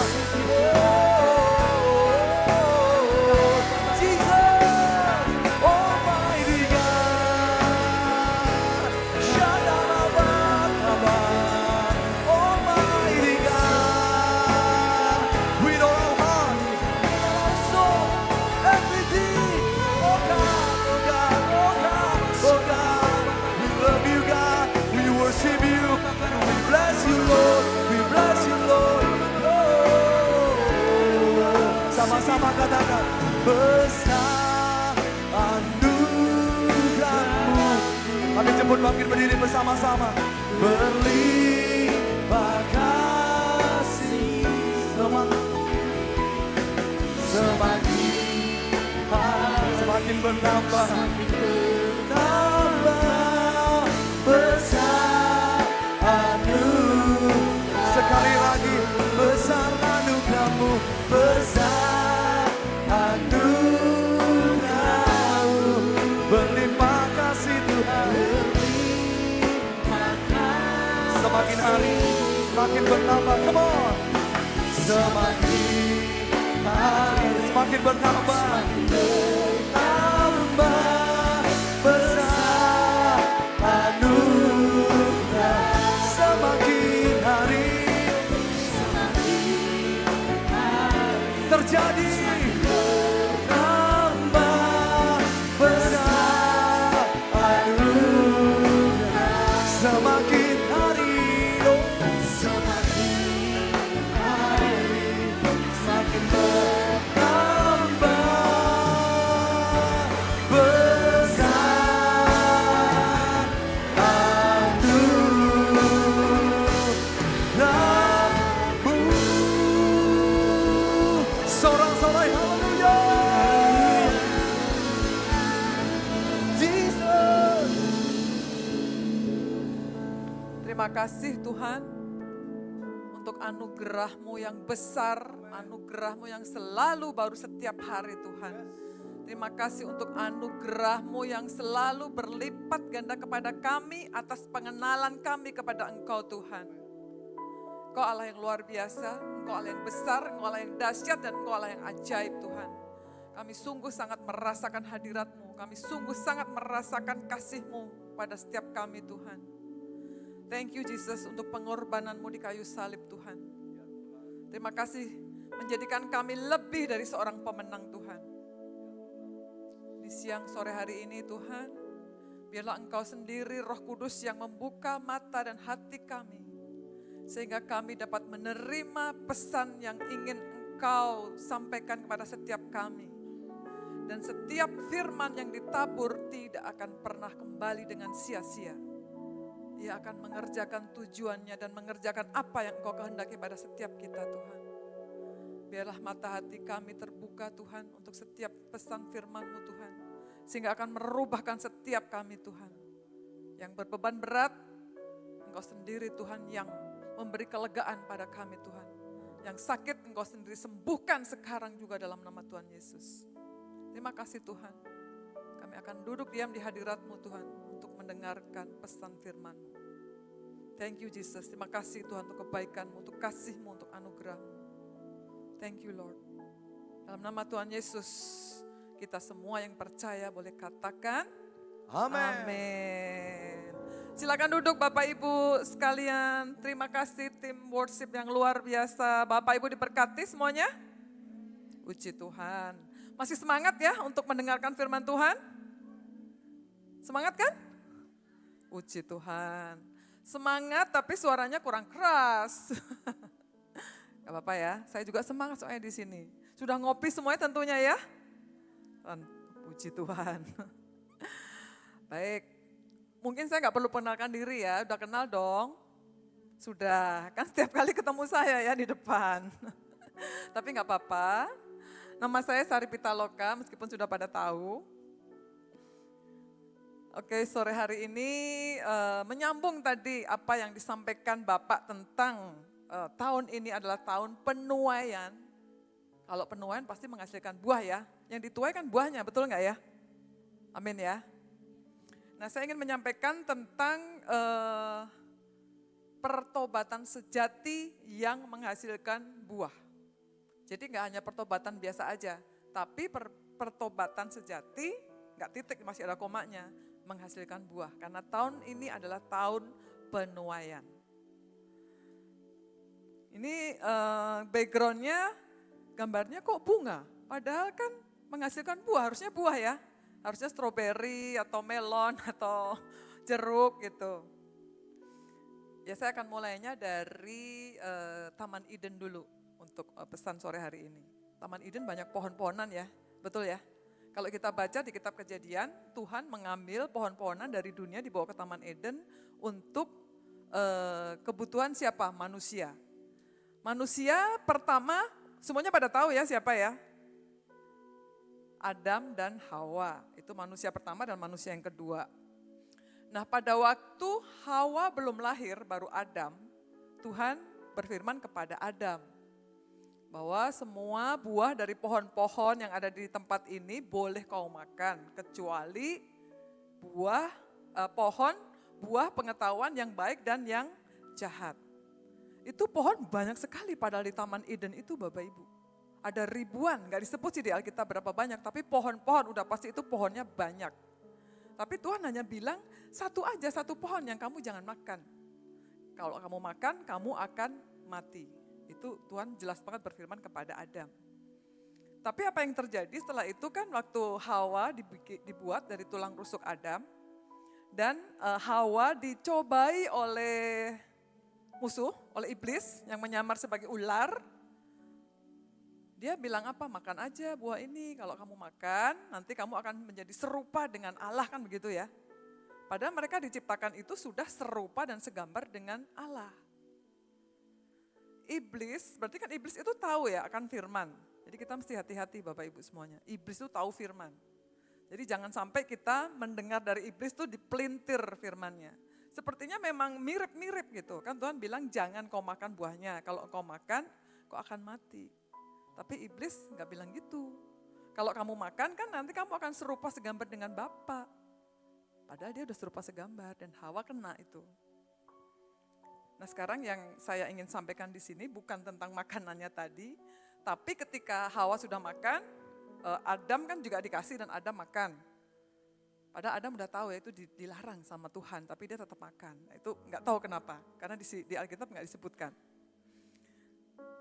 Oh, Jesus, Almighty God. Shadalabalaba. Almighty God. With all our heart, with all our soul, everything. Oh God, oh God, oh God, oh God. We love you, God. We worship you. We bless you, Lord. We bless you, Lord. Oh, sama-sama katakan besar anugerahmu. Kami jemput bangkit berdiri bersama-sama. Berlimpah kasih semakin bertambah, tambah besar anugerah. Sekali lagi besar anugerahmu, besar anugerahmu, berlimpah kasih Tuhan. Semakin hari semakin bertambah, come on. Semakin hari semakin bertambah, tambah besar anugerah. Semakin hari terjadi, tambah besar anugerah. Semakin hari, oh, semakin hari, semakin bertambah besar anugerahmu. Sorak-sorai haleluya. Jesus. Terima kasih Tuhan untuk anugerah-Mu yang besar, anugerah-Mu yang selalu baru setiap hari Tuhan. Terima kasih untuk anugerah-Mu yang selalu berlipat ganda kepada kami atas pengenalan kami kepada Engkau Tuhan. Engkau Allah yang luar biasa, Engkau Allah yang besar, Engkau Allah yang dahsyat, dan Engkau Allah yang ajaib Tuhan. Kami sungguh sangat merasakan hadirat-Mu, kami sungguh sangat merasakan kasih-Mu pada setiap kami Tuhan. Thank you Jesus untuk pengorbanan-Mu di kayu salib Tuhan. Terima kasih menjadikan kami lebih dari seorang pemenang Tuhan. Di siang sore hari ini Tuhan, biarlah Engkau sendiri Roh Kudus yang membuka mata dan hati kami. Sehingga kami dapat menerima pesan yang ingin Engkau sampaikan kepada setiap kami. Dan setiap firman yang ditabur tidak akan pernah kembali dengan sia-sia. Ia akan mengerjakan tujuannya dan mengerjakan apa yang Engkau kehendaki pada setiap kita Tuhan. Biarlah mata hati kami terbuka Tuhan untuk setiap pesan firman-Mu Tuhan. Sehingga akan merubahkan setiap kami Tuhan. Yang berbeban berat, Engkau sendiri Tuhan yang memberi kelegaan pada kami Tuhan. Yang sakit Engkau sendiri sembuhkan sekarang juga dalam nama Tuhan Yesus. Terima kasih Tuhan. Kami akan duduk diam di hadirat-Mu Tuhan untuk mendengarkan pesan firman-Mu. Thank you Jesus, terima kasih Tuhan untuk kebaikan-Mu, untuk kasih-Mu, untuk anugerah-Mu. Thank you Lord. Dalam nama Tuhan Yesus, kita semua yang percaya boleh katakan Amin. amin. Silakan duduk Bapak Ibu sekalian. Terima kasih tim worship yang luar biasa. Bapak Ibu diberkati semuanya. Puji Tuhan. Masih semangat ya untuk mendengarkan firman Tuhan? Semangat kan? Puji Tuhan. Semangat tapi suaranya kurang keras. Gak apa-apa ya, saya juga semangat soalnya di sini. Sudah ngopi semuanya tentunya ya? Puji Tuhan. Baik, mungkin saya gak perlu perkenalkan diri ya, udah kenal dong? Sudah, kan setiap kali ketemu saya ya di depan. Tapi gak apa-apa, nama saya Sari Pitaloka meskipun sudah pada tahu. Oke, sore hari ini menyambung tadi apa yang disampaikan Bapak tentang tahun ini adalah tahun penuaian. Kalau penuaian pasti menghasilkan buah ya. Yang dituai kan buahnya, betul nggak ya? Amin ya. Nah saya ingin menyampaikan tentang pertobatan sejati yang menghasilkan buah. Jadi nggak hanya pertobatan biasa aja, tapi pertobatan sejati, nggak titik, masih ada komanya, menghasilkan buah. Karena tahun ini adalah tahun penuaian. Ini backgroundnya, gambarnya kok bunga, padahal kan menghasilkan buah, harusnya buah ya. Harusnya stroberi atau melon atau jeruk gitu. Ya saya akan mulainya dari Taman Eden dulu untuk pesan sore hari ini. Taman Eden banyak pohon-pohonan ya, betul ya? Kalau kita baca di kitab Kejadian, Tuhan mengambil pohon-pohonan dari dunia dibawa ke Taman Eden untuk kebutuhan siapa? Manusia. Manusia pertama, semuanya pada tahu ya siapa ya? Adam dan Hawa, itu manusia pertama dan manusia yang kedua. Nah pada waktu Hawa belum lahir, baru Adam, Tuhan berfirman kepada Adam, bahwa semua buah dari pohon-pohon yang ada di tempat ini boleh kau makan, kecuali buah buah pengetahuan yang baik dan yang jahat. Itu pohon banyak sekali padahal di Taman Eden itu Bapak Ibu. Ada ribuan, gak disebut sih di Alkitab berapa banyak, tapi pohon-pohon udah pasti itu pohonnya banyak. Tapi Tuhan hanya bilang satu pohon yang kamu jangan makan. Kalau kamu makan, kamu akan mati. Itu Tuhan jelas banget berfirman kepada Adam. Tapi apa yang terjadi setelah itu kan waktu Hawa dibuat dari tulang rusuk Adam. Dan Hawa dicobai oleh musuh, oleh iblis yang menyamar sebagai ular. Dia bilang apa? Makan aja buah ini, kalau kamu makan nanti kamu akan menjadi serupa dengan Allah, kan begitu ya. Padahal mereka diciptakan itu sudah serupa dan segambar dengan Allah. Iblis, berarti kan iblis itu tahu ya akan firman. Jadi kita mesti hati-hati Bapak Ibu semuanya. Iblis itu tahu firman. Jadi jangan sampai kita mendengar dari iblis itu dipelintir firmannya. Sepertinya memang mirip-mirip gitu. Kan Tuhan bilang jangan kau makan buahnya, kalau kau makan kau akan mati. Tapi iblis nggak bilang gitu. Kalau kamu makan kan nanti kamu akan serupa segambar dengan Bapa. Padahal dia udah serupa segambar dan Hawa kena itu. Nah sekarang yang saya ingin sampaikan di sini bukan tentang makanannya tadi, tapi ketika Hawa sudah makan, Adam kan juga dikasih dan Adam makan. Padahal Adam udah tahu ya itu dilarang sama Tuhan, tapi dia tetap makan. Nah, itu nggak tahu kenapa, karena di Alkitab nggak disebutkan.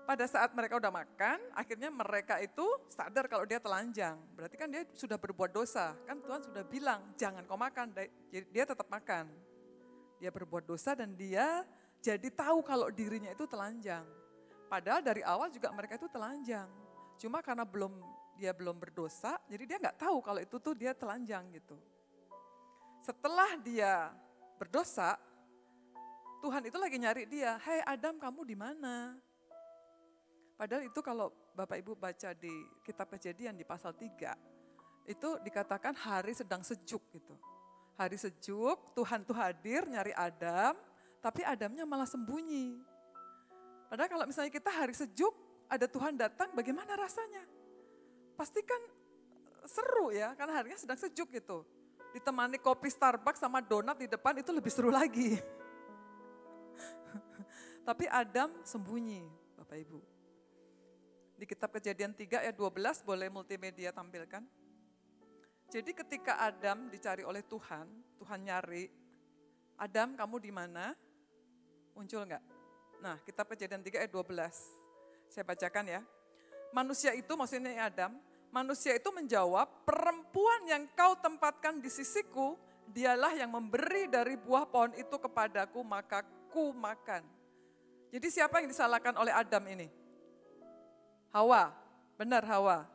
Pada saat mereka udah makan, akhirnya mereka itu sadar kalau dia telanjang. Berarti kan dia sudah berbuat dosa. Kan Tuhan sudah bilang, jangan kau makan. Dia tetap makan. Dia berbuat dosa dan dia jadi tahu kalau dirinya itu telanjang. Padahal dari awal juga mereka itu telanjang. Cuma karena dia belum berdosa, jadi dia nggak tahu kalau itu tuh dia telanjang gitu. Setelah dia berdosa, Tuhan itu lagi nyari dia. Hai Adam, kamu di mana? Padahal itu kalau Bapak Ibu baca di kitab Kejadian di pasal 3, itu dikatakan hari sedang sejuk gitu. Hari sejuk, Tuhan tuh hadir nyari Adam, tapi Adamnya malah sembunyi. Padahal kalau misalnya kita hari sejuk, ada Tuhan datang, bagaimana rasanya? Pasti kan seru ya, karena harinya sedang sejuk gitu. Ditemani kopi Starbucks sama donat di depan itu lebih seru lagi. Tapi Adam sembunyi, Bapak Ibu. Di kitab Kejadian 3 ayat 12 boleh multimedia tampilkan. Jadi ketika Adam dicari oleh Tuhan, Tuhan nyari, Adam kamu di mana? Muncul enggak? Nah kitab Kejadian 3 ayat 12, saya bacakan ya. Manusia itu, maksudnya Adam, manusia itu menjawab, perempuan yang kau tempatkan di sisiku, dialah yang memberi dari buah pohon itu kepadaku, maka ku makan. Jadi siapa yang disalahkan oleh Adam ini? Hawa, benar Hawa.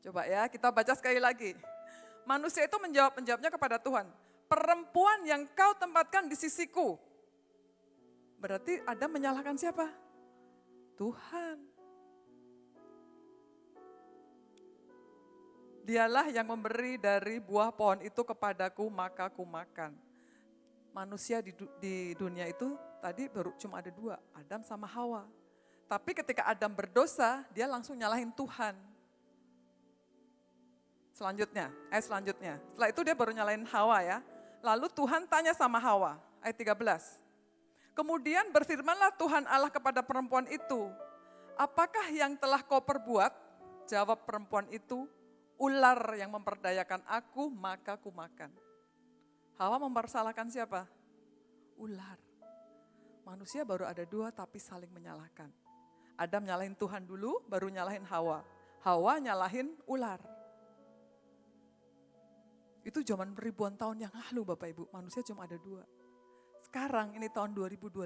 Coba ya, kita baca sekali lagi. Manusia itu menjawabnya kepada Tuhan. Perempuan yang kau tempatkan di sisiku. Berarti Adam menyalahkan siapa? Tuhan. Dialah yang memberi dari buah pohon itu kepadaku, maka ku makan. Manusia di dunia itu tadi baru cuma ada dua, Adam sama Hawa. Tapi ketika Adam berdosa, dia langsung nyalahin Tuhan. Selanjutnya. Setelah itu dia baru nyalahin Hawa ya. Lalu Tuhan tanya sama Hawa, ayat 13. Kemudian berfirmanlah Tuhan Allah kepada perempuan itu, apakah yang telah kau perbuat? Jawab perempuan itu, ular yang memperdayakan aku, maka ku makan. Hawa mempersalahkan siapa? Ular. Manusia baru ada dua tapi saling menyalahkan. Adam nyalahin Tuhan dulu, baru nyalahin Hawa. Hawa nyalahin ular. Itu zaman ribuan tahun yang lalu Bapak Ibu, manusia cuma ada dua. Sekarang ini tahun 2025,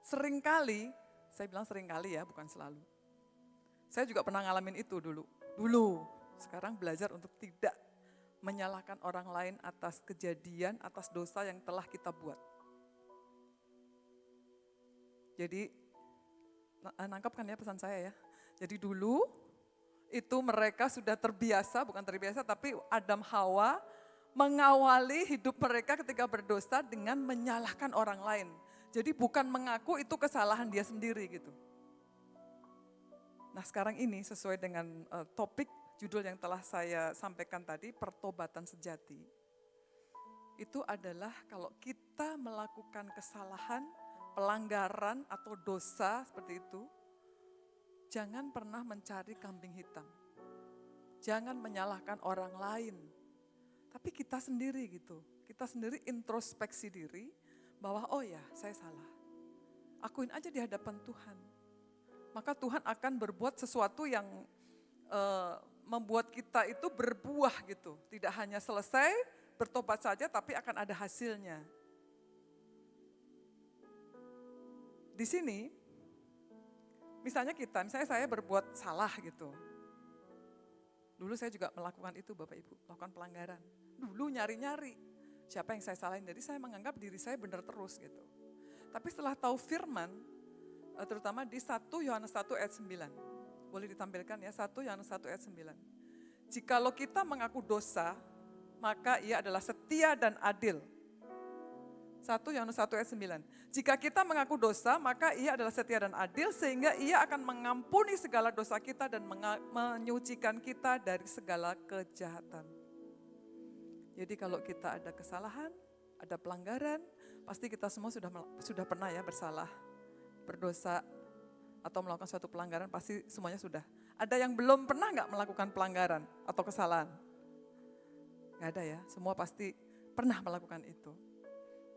seringkali, saya bilang seringkali ya, bukan selalu. Saya juga pernah ngalamin itu dulu. Sekarang belajar untuk tidak menyalahkan orang lain atas kejadian, atas dosa yang telah kita buat. Jadi, nangkap kan ya pesan saya ya. Jadi dulu itu mereka sudah terbiasa, bukan terbiasa, tapi Adam Hawa mengawali hidup mereka ketika berdosa dengan menyalahkan orang lain. Jadi bukan mengaku itu kesalahan dia sendiri gitu. Nah sekarang ini sesuai dengan topik judul yang telah saya sampaikan tadi, pertobatan sejati. Itu adalah kalau kita melakukan kesalahan, pelanggaran atau dosa seperti itu, jangan pernah mencari kambing hitam. Jangan menyalahkan orang lain. Tapi kita sendiri gitu, kita sendiri introspeksi diri bahwa oh ya saya salah. Akuin aja di hadapan Tuhan. Maka Tuhan akan berbuat sesuatu yang membuat kita itu berbuah gitu. Tidak hanya selesai bertobat saja tapi akan ada hasilnya. Di sini, misalnya saya berbuat salah gitu. Dulu saya juga melakukan itu Bapak Ibu, melakukan pelanggaran. Dulu nyari-nyari siapa yang saya salahin, jadi saya menganggap diri saya benar terus gitu. Tapi setelah tahu firman, terutama di 1 Yohanes 1 ayat 9. Boleh ditampilkan ya, 1 Yohanes 1 ayat 9. Jikalau kita mengaku dosa, maka ia adalah setia dan adil. 1 Yohanes 1 ayat 9. Jika kita mengaku dosa, maka ia adalah setia dan adil sehingga ia akan mengampuni segala dosa kita dan menyucikan kita dari segala kejahatan. Jadi kalau kita ada kesalahan, ada pelanggaran, pasti kita semua sudah pernah ya bersalah, berdosa, atau melakukan suatu pelanggaran, pasti semuanya sudah. Ada yang belum pernah nggak melakukan pelanggaran atau kesalahan? Nggak ada ya, semua pasti pernah melakukan itu.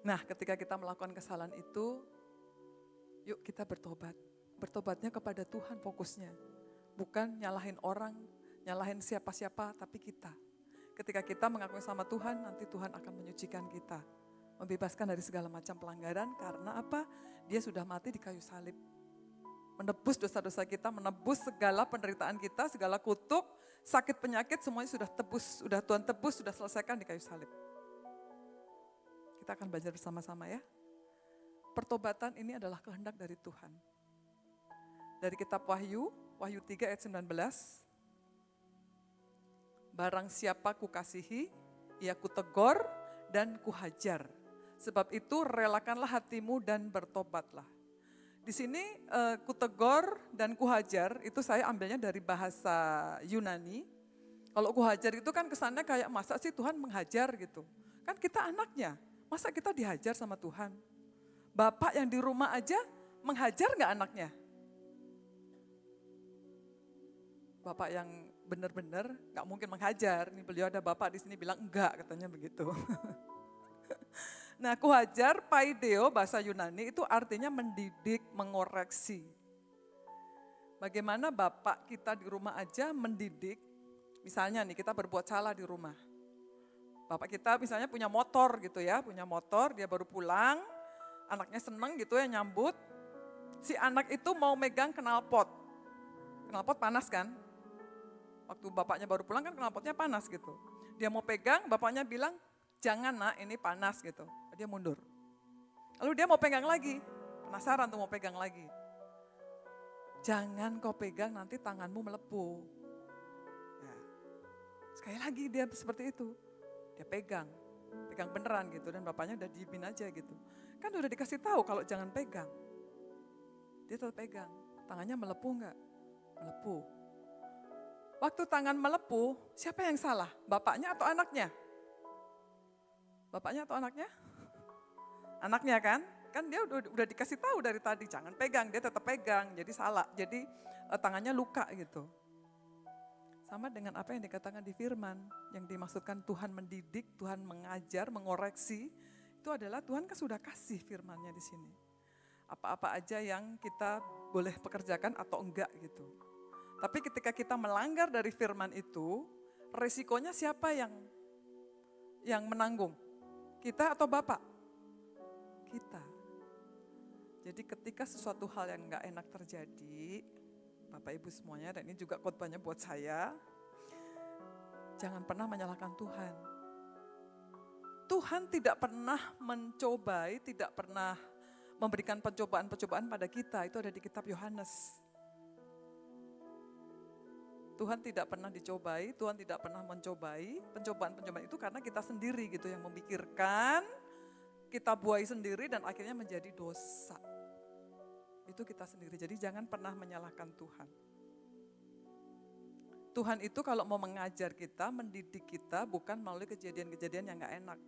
Nah ketika kita melakukan kesalahan itu, yuk kita bertobat. Bertobatnya kepada Tuhan fokusnya. Bukan nyalahin orang, nyalahin siapa-siapa, tapi kita. Ketika kita mengakui sama Tuhan, nanti Tuhan akan menyucikan kita. Membebaskan dari segala macam pelanggaran, karena apa? Dia sudah mati di kayu salib. Menebus dosa-dosa kita, menebus segala penderitaan kita, segala kutuk, sakit penyakit, semuanya sudah tebus, sudah Tuhan tebus, sudah selesaikan di kayu salib. Kita akan belajar bersama-sama ya. Pertobatan ini adalah kehendak dari Tuhan. Dari kitab Wahyu 3 ayat 19. Barang siapa kukasihi, ia kutegor dan kuhajar. Sebab itu relakanlah hatimu dan bertobatlah. Di sini kutegor dan kuhajar itu saya ambilnya dari bahasa Yunani. Kalau kuhajar itu kan kesannya kayak masa sih Tuhan menghajar gitu. Kan kita anaknya. Masa kita dihajar sama Tuhan? Bapak yang di rumah aja menghajar gak anaknya? Bapak yang benar-benar gak mungkin menghajar. Ini beliau ada bapak di sini bilang enggak, katanya begitu. Nah kuhajar, paideo bahasa Yunani itu artinya mendidik, mengoreksi. Bagaimana bapak kita di rumah aja mendidik, misalnya nih kita berbuat salah di rumah. Bapak kita misalnya punya motor gitu ya, punya motor, dia baru pulang, anaknya seneng gitu ya nyambut. Si anak itu mau megang knalpot. Knalpot panas kan? Waktu bapaknya baru pulang kan knalpotnya panas gitu. Dia mau pegang, bapaknya bilang, jangan nak ini panas gitu. Dia mundur. Lalu dia mau pegang lagi, penasaran tuh mau pegang lagi. Jangan kau pegang nanti tanganmu melepuh. Ya. Sekali lagi dia seperti itu. Dia pegang beneran gitu dan bapaknya udah diemin aja gitu. Kan udah dikasih tahu kalau jangan pegang. Dia tetap pegang, tangannya melepuh enggak? Melepuh. Waktu tangan melepuh, siapa yang salah? Bapaknya atau anaknya? Bapaknya atau anaknya? Anaknya kan? kan dia udah dikasih tahu dari tadi, jangan pegang, dia tetap pegang, jadi salah, jadi tangannya luka gitu. Sama dengan apa yang dikatakan di firman, yang dimaksudkan Tuhan mendidik, Tuhan mengajar, mengoreksi, itu adalah Tuhan kan sudah kasih firman-Nya di sini. Apa-apa aja yang kita boleh pekerjakan atau enggak gitu. Tapi ketika kita melanggar dari firman itu, resikonya siapa yang menanggung? Kita atau Bapak? Kita. Jadi ketika sesuatu hal yang enggak enak terjadi, Bapak Ibu semuanya, dan ini juga khotbahnya buat saya, jangan pernah menyalahkan Tuhan. Tuhan tidak pernah mencobai, tidak pernah memberikan pencobaan-pencobaan pada kita, itu ada di kitab Yohanes. Tuhan tidak pernah dicobai, Tuhan tidak pernah mencobai, pencobaan-pencobaan itu karena kita sendiri gitu yang memikirkan, kita buai sendiri dan akhirnya menjadi dosa. Itu kita sendiri, jadi jangan pernah menyalahkan Tuhan. Tuhan itu kalau mau mengajar kita, mendidik kita bukan melalui kejadian-kejadian yang gak enak.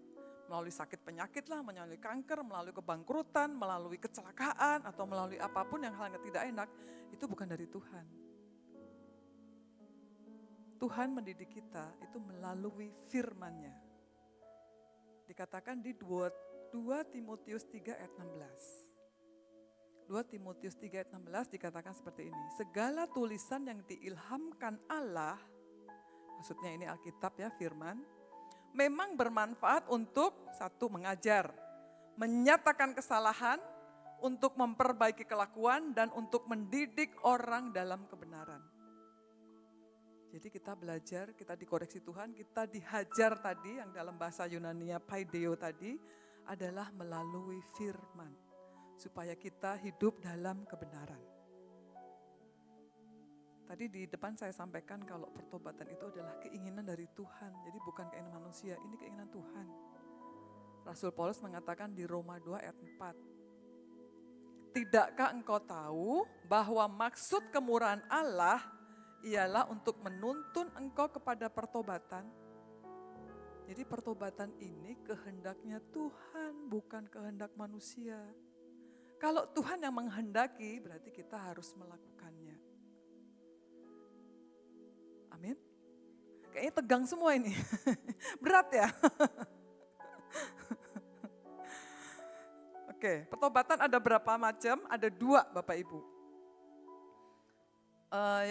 Melalui sakit penyakit lah, melalui kanker, melalui kebangkrutan, melalui kecelakaan, atau melalui apapun yang hal yang tidak enak, itu bukan dari Tuhan. Tuhan mendidik kita itu melalui firman-Nya. Dikatakan di 2 Timotius 3 ayat 16. 2 Timotius 3 ayat 16 dikatakan seperti ini. Segala tulisan yang diilhamkan Allah, maksudnya ini Alkitab ya, firman, memang bermanfaat untuk satu, mengajar, menyatakan kesalahan, untuk memperbaiki kelakuan, dan untuk mendidik orang dalam kebenaran. Jadi kita belajar, kita dikoreksi Tuhan, kita dihajar tadi, yang dalam bahasa Yunani-nya paideo tadi, adalah melalui firman. Supaya kita hidup dalam kebenaran. Tadi di depan saya sampaikan kalau pertobatan itu adalah keinginan dari Tuhan. Jadi bukan keinginan manusia, ini keinginan Tuhan. Rasul Paulus mengatakan di Roma 2 ayat 4. Tidakkah engkau tahu bahwa maksud kemurahan Allah ialah untuk menuntun engkau kepada pertobatan? Jadi pertobatan ini kehendaknya Tuhan, bukan kehendak manusia. Kalau Tuhan yang menghendaki, berarti kita harus melakukannya. Amin. Kayaknya tegang semua ini. Berat ya. Oke, pertobatan ada berapa macam? Ada 2 Bapak Ibu.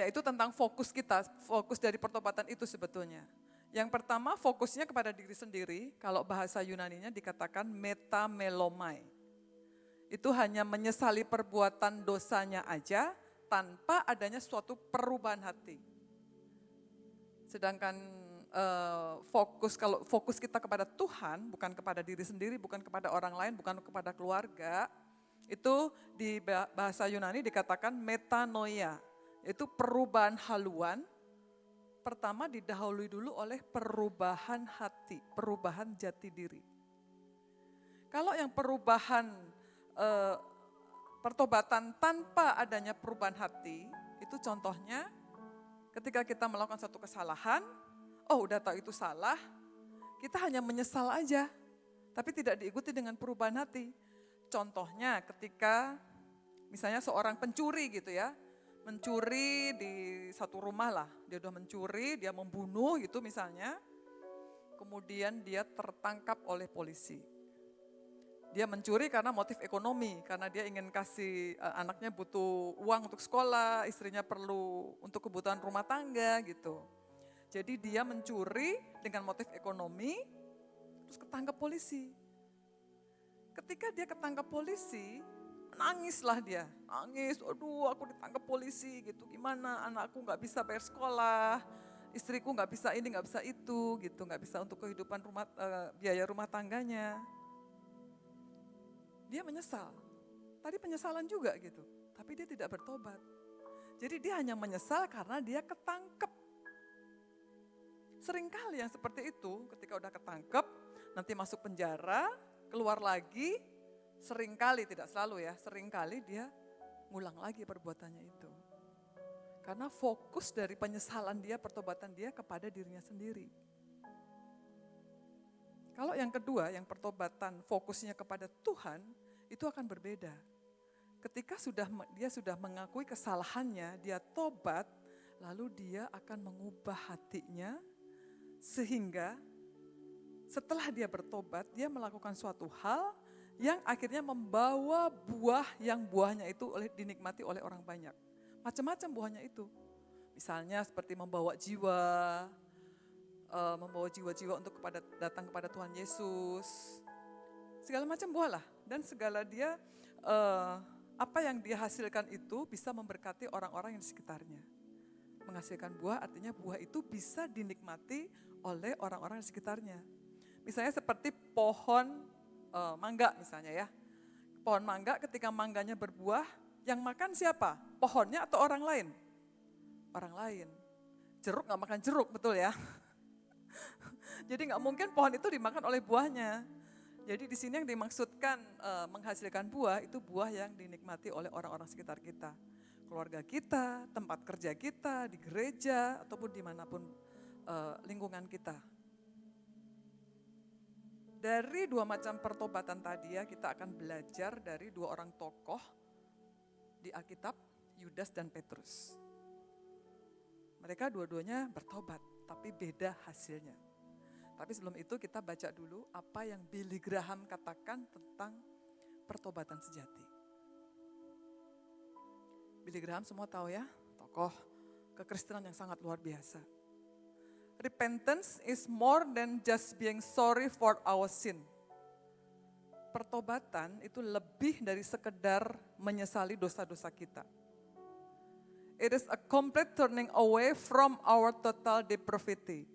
Yaitu tentang fokus kita, fokus dari pertobatan itu sebetulnya. Yang pertama fokusnya kepada diri sendiri, kalau bahasa Yunaninya dikatakan metamelomai. Itu hanya menyesali perbuatan dosanya aja tanpa adanya suatu perubahan hati. Sedangkan kalau fokus kita kepada Tuhan, bukan kepada diri sendiri, bukan kepada orang lain, bukan kepada keluarga, itu di bahasa Yunani dikatakan metanoia, itu perubahan haluan. Pertama didahului dulu oleh perubahan hati, perubahan jati diri. Kalau yang perubahan pertobatan tanpa adanya perubahan hati, itu contohnya ketika kita melakukan satu kesalahan, udah tahu itu salah, kita hanya menyesal aja, tapi tidak diikuti dengan perubahan hati. Contohnya ketika misalnya seorang pencuri gitu ya, mencuri di satu rumah lah, dia udah mencuri, dia membunuh gitu misalnya, kemudian dia tertangkap oleh polisi. Dia mencuri karena motif ekonomi, karena dia ingin kasih anaknya butuh uang untuk sekolah, istrinya perlu untuk kebutuhan rumah tangga gitu. Jadi dia mencuri dengan motif ekonomi, terus ketangkap polisi. Ketika dia ketangkap polisi, nangislah dia, nangis, aduh aku ditangkap polisi gitu, gimana anakku gak bisa bayar sekolah, istriku gak bisa ini, gak bisa itu gitu, gak bisa untuk kehidupan biaya rumah tangganya. Dia menyesal, tadi penyesalan juga gitu, tapi dia tidak bertobat. Jadi dia hanya menyesal karena dia ketangkep. Seringkali yang seperti itu ketika udah ketangkep, nanti masuk penjara, keluar lagi, seringkali, tidak selalu ya, seringkali dia ngulang lagi perbuatannya itu. Karena fokus dari penyesalan dia, pertobatan dia kepada dirinya sendiri. Kalau yang kedua, yang pertobatan fokusnya kepada Tuhan, itu akan berbeda. Ketika dia sudah mengakui kesalahannya, dia tobat, lalu dia akan mengubah hatinya sehingga setelah dia bertobat, dia melakukan suatu hal yang akhirnya membawa buah yang buahnya itu dinikmati oleh orang banyak. Macam-macam buahnya itu. Misalnya seperti membawa jiwa-jiwa untuk datang kepada Tuhan Yesus. Segala macam buah lah. Dan segala apa yang dia hasilkan itu bisa memberkati orang-orang yang di sekitarnya. Menghasilkan buah artinya buah itu bisa dinikmati oleh orang-orang di sekitarnya. Misalnya seperti pohon mangga misalnya ya. Pohon mangga ketika mangganya berbuah, yang makan siapa? Pohonnya atau orang lain? Orang lain. Jeruk nggak makan jeruk, betul ya? Jadi nggak mungkin pohon itu dimakan oleh buahnya. Jadi di sini yang dimaksudkan menghasilkan buah, itu buah yang dinikmati oleh orang-orang sekitar kita. Keluarga kita, tempat kerja kita, di gereja, ataupun dimanapun lingkungan kita. Dari dua macam pertobatan tadi ya, kita akan belajar dari dua orang tokoh di Alkitab, Yudas dan Petrus. Mereka dua-duanya bertobat, tapi beda hasilnya. Tapi sebelum itu kita baca dulu apa yang Billy Graham katakan tentang pertobatan sejati. Billy Graham semua tahu ya, tokoh kekristenan yang sangat luar biasa. Repentance is more than just being sorry for our sin. Pertobatan itu lebih dari sekedar menyesali dosa-dosa kita. It is a complete turning away from our total depravity.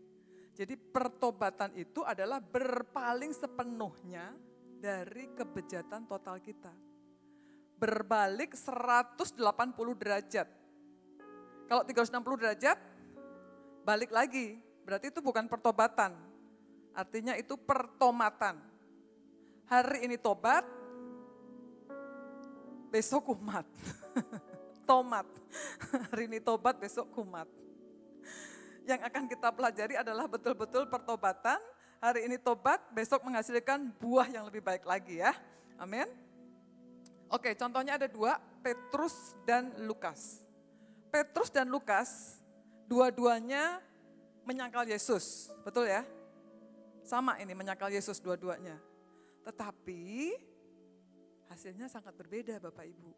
Jadi pertobatan itu adalah berpaling sepenuhnya dari kebejatan total kita. Berbalik 180 derajat. Kalau 360 derajat, balik lagi. Berarti itu bukan pertobatan. Artinya itu pertomatan. Hari ini tobat, besok kumat. Tomat. Hari ini tobat, besok kumat. Yang akan kita pelajari adalah betul-betul pertobatan. Hari ini tobat, besok menghasilkan buah yang lebih baik lagi ya. Amin. Oke, contohnya ada dua, Petrus dan Lukas. Petrus dan Lukas, dua-duanya menyangkal Yesus, betul ya? Sama ini, menyangkal Yesus dua-duanya. Tetapi hasilnya sangat berbeda Bapak Ibu.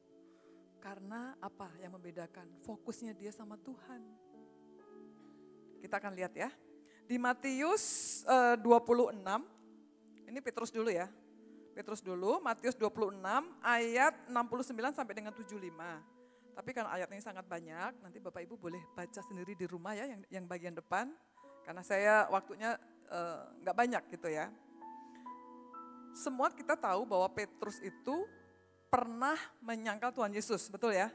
Karena apa yang membedakan? Fokusnya dia sama Tuhan. Kita akan lihat ya. Di Matius 26, ini Petrus dulu ya. Petrus dulu, Matius 26 ayat 69 sampai dengan 75. Tapi karena ayat ini sangat banyak, nanti Bapak Ibu boleh baca sendiri di rumah ya, yang bagian depan. Karena saya waktunya nggak banyak gitu ya. Semua kita tahu bahwa Petrus itu pernah menyangkal Tuhan Yesus, betul ya?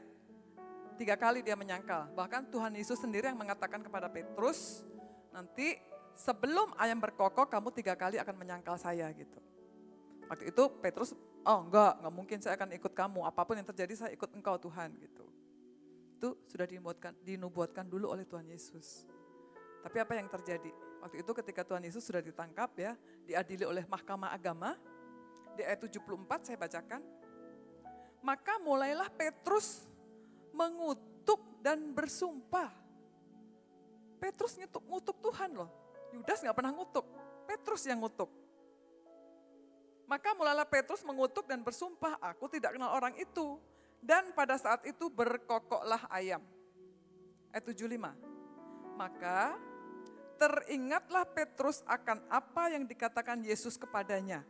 3 kali dia menyangkal. Bahkan Tuhan Yesus sendiri yang mengatakan kepada Petrus, nanti sebelum ayam berkokok kamu 3 kali akan menyangkal saya gitu. Waktu itu Petrus, oh enggak mungkin saya akan ikut kamu, apapun yang terjadi saya ikut engkau Tuhan gitu. Itu sudah dinubuatkan dulu oleh Tuhan Yesus. Tapi apa yang terjadi? Waktu itu ketika Tuhan Yesus sudah ditangkap ya, diadili oleh mahkamah agama, di ayat 74 saya bacakan, maka mulailah Petrus mengutuk dan bersumpah. Petrus ngutuk Tuhan loh, Yudas gak pernah ngutuk, Petrus yang ngutuk. Maka mulailah Petrus mengutuk dan bersumpah, aku tidak kenal orang itu. Dan pada saat itu berkokoklah ayam. Ayat 75. Maka teringatlah Petrus akan apa yang dikatakan Yesus kepadanya.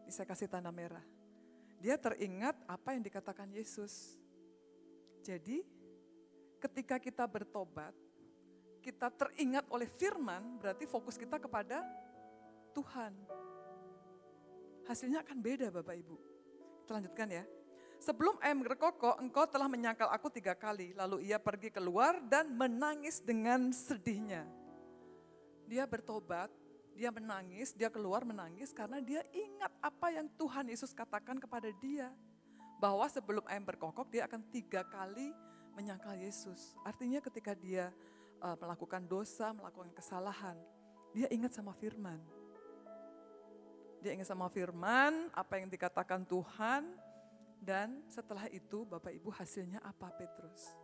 Ini saya kasih tanda merah. Dia teringat apa yang dikatakan Yesus. Jadi ketika kita bertobat, kita teringat oleh firman, berarti fokus kita kepada Tuhan. Hasilnya akan beda Bapak Ibu. Kita lanjutkan ya. Sebelum ayam berkokok, engkau telah menyangkal aku 3 kali. Lalu ia pergi keluar dan menangis dengan sedihnya. Dia bertobat, dia menangis, dia keluar menangis karena dia ingat apa yang Tuhan Yesus katakan kepada dia. Bahwa sebelum ayam berkokok dia akan 3 kali menyangkal Yesus. Artinya ketika dia melakukan dosa, melakukan kesalahan, dia ingat sama firman. Dia ingat sama firman, apa yang dikatakan Tuhan. Dan setelah itu Bapak Ibu hasilnya apa Petrus?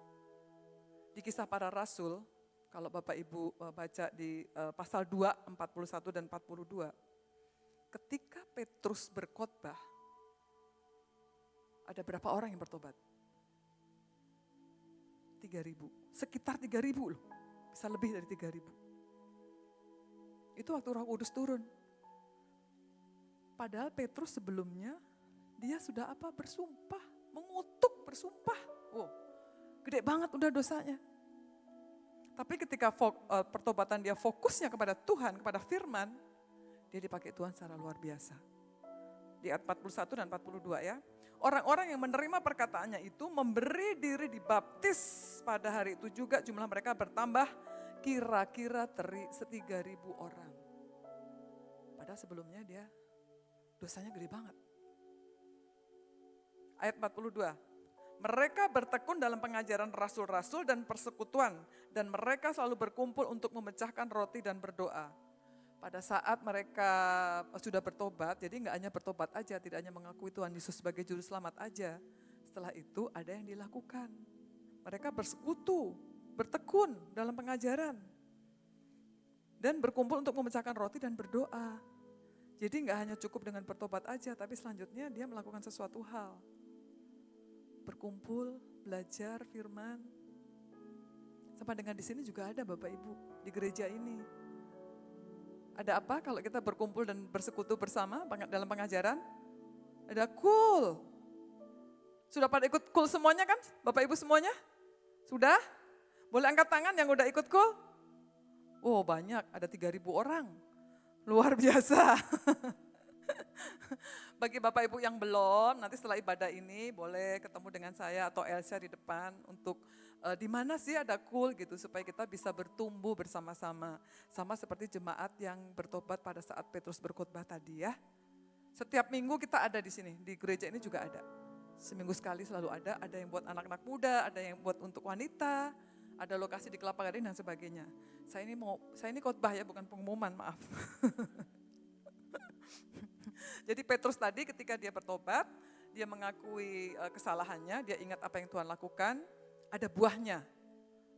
Di Kisah Para Rasul, kalau Bapak Ibu baca di pasal 2, 41 dan 42. Ketika Petrus berkhotbah, ada berapa orang yang bertobat? 3.000, sekitar 3.000 loh, bisa lebih dari 3.000. Itu waktu Roh Kudus turun. Padahal Petrus sebelumnya, dia sudah apa? Bersumpah, mengutuk bersumpah. Wow, gede banget udah dosanya. Tapi ketika pertobatan dia fokusnya kepada Tuhan, kepada firman, dia dipakai Tuhan secara luar biasa. Di ayat 41 dan 42 ya. Orang-orang yang menerima perkataannya itu memberi diri dibaptis pada hari itu juga jumlah mereka bertambah kira-kira 3.000 orang. Padahal sebelumnya dia dosanya gede banget. Ayat 42. Mereka bertekun dalam pengajaran rasul-rasul dan persekutuan. Dan mereka selalu berkumpul untuk memecahkan roti dan berdoa. Pada saat mereka sudah bertobat, jadi nggak hanya bertobat aja, tidak hanya mengakui Tuhan Yesus sebagai juru selamat aja. Setelah itu ada yang dilakukan. Mereka bersekutu, bertekun dalam pengajaran. Dan berkumpul untuk memecahkan roti dan berdoa. Jadi nggak hanya cukup dengan bertobat aja, tapi selanjutnya dia melakukan sesuatu hal. Berkumpul, belajar firman. Sama dengan di sini juga ada Bapak Ibu, di gereja ini. Ada apa kalau kita berkumpul dan bersekutu bersama dalam pengajaran? Ada cool. Sudah pada ikut cool semuanya kan? Bapak Ibu semuanya? Sudah? Boleh angkat tangan yang udah ikut cool? Oh banyak, ada 3.000 orang. Luar biasa. Bagi Bapak Ibu yang belum, nanti setelah ibadah ini boleh ketemu dengan saya atau Elsa di depan untuk di mana sih ada cool gitu supaya kita bisa bertumbuh bersama-sama. Sama seperti jemaat yang bertobat pada saat Petrus berkhotbah tadi ya. Setiap minggu kita ada di sini, di gereja ini juga ada. Seminggu sekali selalu ada yang buat anak-anak muda, ada yang buat untuk wanita, ada lokasi di Kelapa Gading dan sebagainya. Saya ini khotbah ya, bukan pengumuman, maaf. Jadi Petrus tadi ketika dia bertobat, dia mengakui kesalahannya, dia ingat apa yang Tuhan lakukan, ada buahnya.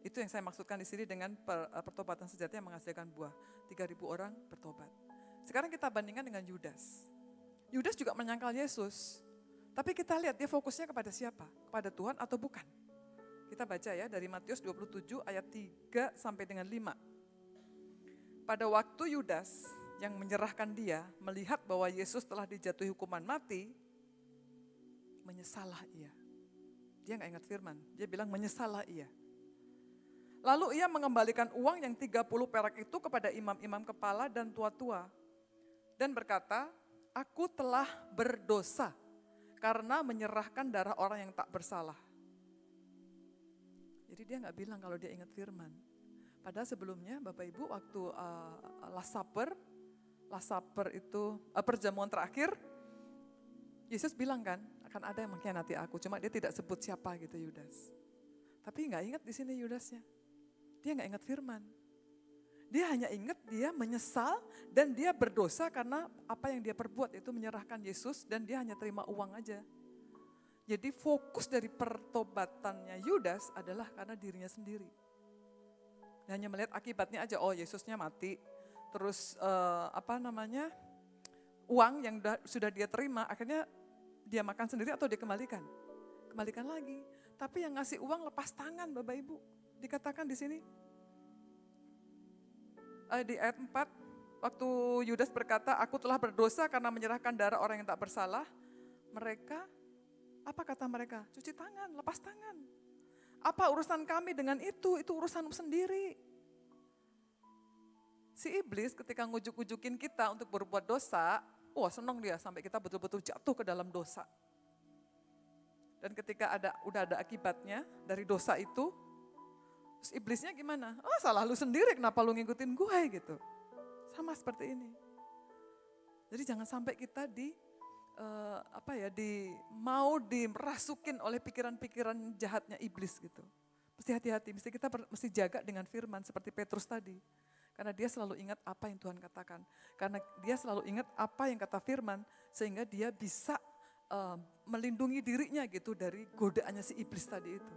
Itu yang saya maksudkan di sini dengan pertobatan sejati yang menghasilkan buah. 3.000 orang bertobat. Sekarang kita bandingkan dengan Yudas. Yudas juga menyangkal Yesus. Tapi kita lihat dia fokusnya kepada siapa? Kepada Tuhan atau bukan? Kita baca ya dari Matius 27 ayat 3 sampai dengan 5. Pada waktu Yudas yang menyerahkan dia, melihat bahwa Yesus telah dijatuhi hukuman mati, menyesallah ia. Dia gak ingat firman, dia bilang menyesallah ia. Lalu ia mengembalikan uang yang 30 perak itu kepada imam-imam kepala dan tua-tua. Dan berkata, aku telah berdosa karena menyerahkan darah orang yang tak bersalah. Jadi dia gak bilang kalau dia ingat firman. Padahal sebelumnya Bapak Ibu waktu Last Supper itu perjamuan terakhir, Yesus bilang kan akan ada yang mengkhianati aku, cuma dia tidak sebut siapa gitu Yudas. Tapi nggak ingat di sini Yudasnya, dia nggak ingat firman. Dia hanya ingat dia menyesal dan dia berdosa karena apa yang dia perbuat itu menyerahkan Yesus dan dia hanya terima uang aja. Jadi fokus dari pertobatannya Yudas adalah karena dirinya sendiri. Dia hanya melihat akibatnya aja, oh Yesusnya mati. Terus uang yang sudah dia terima akhirnya dia makan sendiri atau dia kembalikan? Kembalikan lagi. Tapi yang ngasih uang lepas tangan Bapak Ibu. Dikatakan di sini. Di ayat 4, waktu Yudas berkata, aku telah berdosa karena menyerahkan darah orang yang tak bersalah. Mereka, apa kata mereka? Cuci tangan, lepas tangan. Apa urusan kami dengan itu? Itu urusanmu sendiri. Si iblis ketika ngujuk-ngujukin kita untuk berbuat dosa, wah senang dia sampai kita betul-betul jatuh ke dalam dosa. Dan ketika udah ada akibatnya dari dosa itu, terus iblisnya gimana? Oh salah lu sendiri, kenapa lu ngikutin gue gitu. Sama seperti ini. Jadi jangan sampai kita mau dimerasukin oleh pikiran-pikiran jahatnya iblis gitu. Mesti hati-hati, kita mesti jaga dengan firman seperti Petrus tadi. Karena dia selalu ingat apa yang Tuhan katakan. Karena dia selalu ingat apa yang kata firman, sehingga dia bisa melindungi dirinya gitu dari godaannya si iblis tadi itu.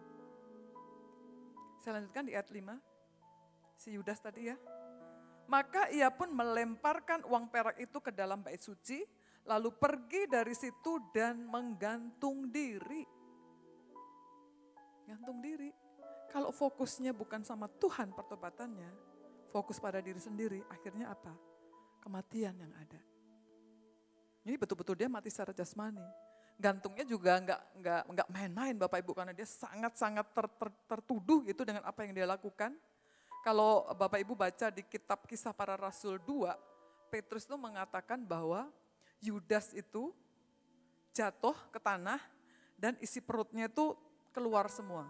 Saya lanjutkan di ayat 5, si Yudas tadi ya. Maka ia pun melemparkan uang perak itu ke dalam bait suci, lalu pergi dari situ dan menggantung diri. Gantung diri. Kalau fokusnya bukan sama Tuhan pertobatannya, fokus pada diri sendiri, akhirnya apa? Kematian yang ada. Ini betul-betul dia mati secara jasmani. Gantungnya juga nggak main-main Bapak Ibu, karena dia sangat-sangat tertuduh itu dengan apa yang dia lakukan. Kalau Bapak Ibu baca di kitab Kisah Para Rasul 2, Petrus itu mengatakan bahwa Yudas itu jatuh ke tanah dan isi perutnya itu keluar semua.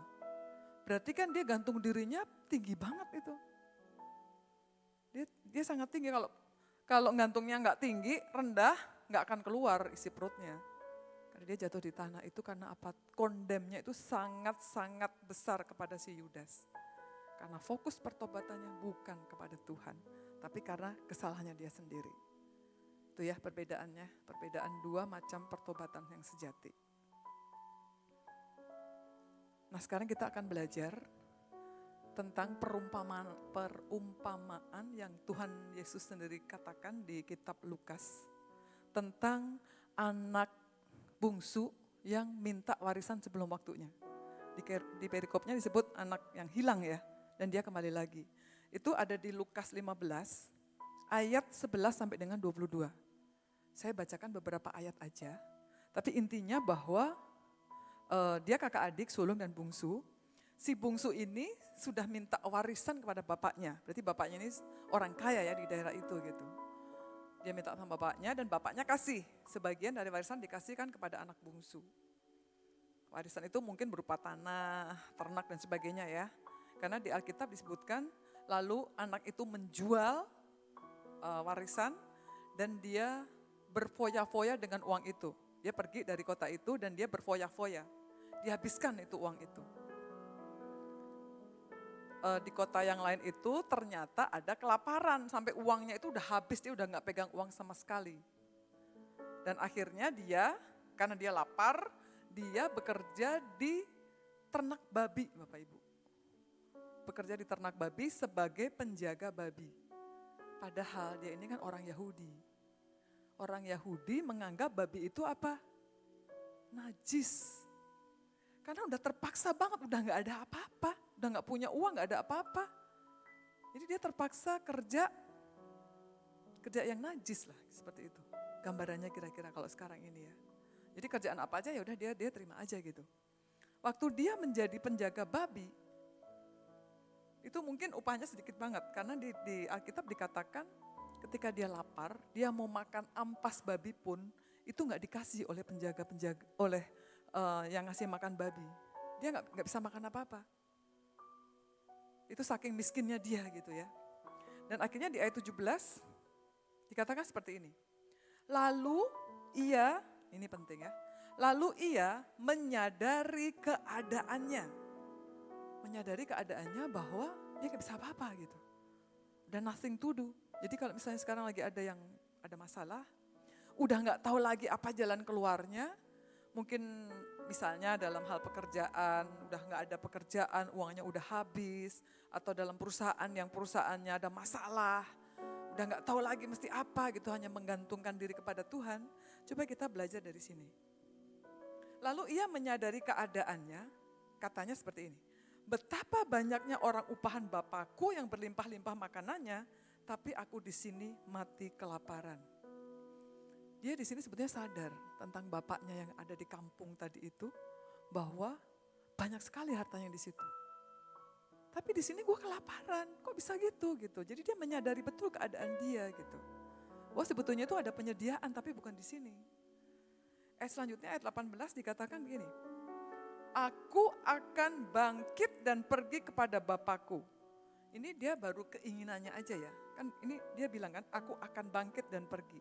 Berarti kan dia gantung dirinya tinggi banget itu. Dia sangat tinggi, kalau gantungnya nggak tinggi, rendah, nggak akan keluar isi perutnya. Karena dia jatuh di tanah itu karena apa? Kondemnya itu sangat-sangat besar kepada si Yudas. Karena fokus pertobatannya bukan kepada Tuhan, tapi karena kesalahannya dia sendiri. Itu ya perbedaannya, perbedaan dua macam pertobatan yang sejati. Nah sekarang kita akan belajar tentang perumpamaan yang Tuhan Yesus sendiri katakan di kitab Lukas. Tentang anak bungsu yang minta warisan sebelum waktunya. Di perikopnya disebut anak yang hilang ya. Dan dia kembali lagi. Itu ada di Lukas 15 ayat 11 sampai dengan 22. Saya bacakan beberapa ayat aja. Tapi intinya bahwa dia kakak adik, sulung dan bungsu. Si bungsu ini sudah minta warisan kepada bapaknya. Berarti bapaknya ini orang kaya ya di daerah itu gitu. Dia minta sama bapaknya dan bapaknya kasih. Sebagian dari warisan dikasihkan kepada anak bungsu. Warisan itu mungkin berupa tanah, ternak dan sebagainya ya. Karena di Alkitab disebutkan lalu anak itu menjual warisan dan dia berfoya-foya dengan uang itu. Dia pergi dari kota itu dan dia berfoya-foya. Dihabiskan itu uang itu. Di kota yang lain itu ternyata ada kelaparan. Sampai uangnya itu udah habis, dia udah gak pegang uang sama sekali. Dan akhirnya dia, karena dia lapar, dia bekerja di ternak babi Bapak Ibu. Bekerja di ternak babi sebagai penjaga babi. Padahal dia ini kan orang Yahudi. Orang Yahudi menganggap babi itu apa? Najis. Karena udah terpaksa banget, udah gak ada apa-apa. Udah gak punya uang, gak ada apa-apa. Jadi dia terpaksa kerja yang najis lah, seperti itu. Gambarannya kira-kira kalau sekarang ini ya. Jadi kerjaan apa aja ya udah dia terima aja gitu. Waktu dia menjadi penjaga babi, itu mungkin upahnya sedikit banget. Karena di Alkitab dikatakan ketika dia lapar, dia mau makan ampas babi pun, itu gak dikasih oleh penjaga-penjaga, oleh yang ngasih makan babi. Dia gak bisa makan apa-apa. Itu saking miskinnya dia gitu ya. Dan akhirnya di ayat 17 dikatakan seperti ini. Lalu ia, ini penting ya. Lalu ia menyadari keadaannya. Menyadari keadaannya bahwa dia gak bisa apa-apa gitu. Dan nothing to do. Jadi kalau misalnya sekarang lagi ada masalah, udah gak tahu lagi apa jalan keluarnya. Mungkin misalnya dalam hal pekerjaan, udah gak ada pekerjaan, uangnya udah habis. Atau dalam perusahaan yang perusahaannya ada masalah. Udah gak tahu lagi mesti apa gitu, hanya menggantungkan diri kepada Tuhan. Coba kita belajar dari sini. Lalu ia menyadari keadaannya, katanya seperti ini. Betapa banyaknya orang upahan Bapakku yang berlimpah-limpah makanannya, tapi aku di sini mati kelaparan. Dia di sini sebetulnya sadar tentang bapaknya yang ada di kampung tadi itu, bahwa banyak sekali hartanya di situ. Tapi di sini gue kelaparan, kok bisa gitu. Jadi dia menyadari betul keadaan dia gitu. Wah sebetulnya itu ada penyediaan tapi bukan di sini. Selanjutnya ayat 18 dikatakan begini. Aku akan bangkit dan pergi kepada Bapakku. Ini dia baru keinginannya aja ya. Kan ini dia bilang kan, aku akan bangkit dan pergi.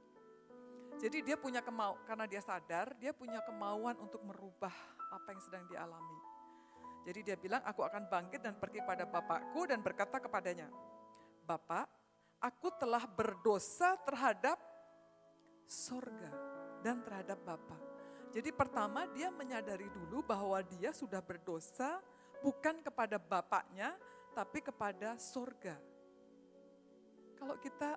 Jadi dia punya karena dia sadar, dia punya kemauan untuk merubah apa yang sedang dialami. Jadi dia bilang, aku akan bangkit dan pergi pada Bapakku dan berkata kepadanya, Bapak, aku telah berdosa terhadap sorga dan terhadap Bapa. Jadi pertama dia menyadari dulu bahwa dia sudah berdosa bukan kepada bapaknya, tapi kepada sorga. Kalau kita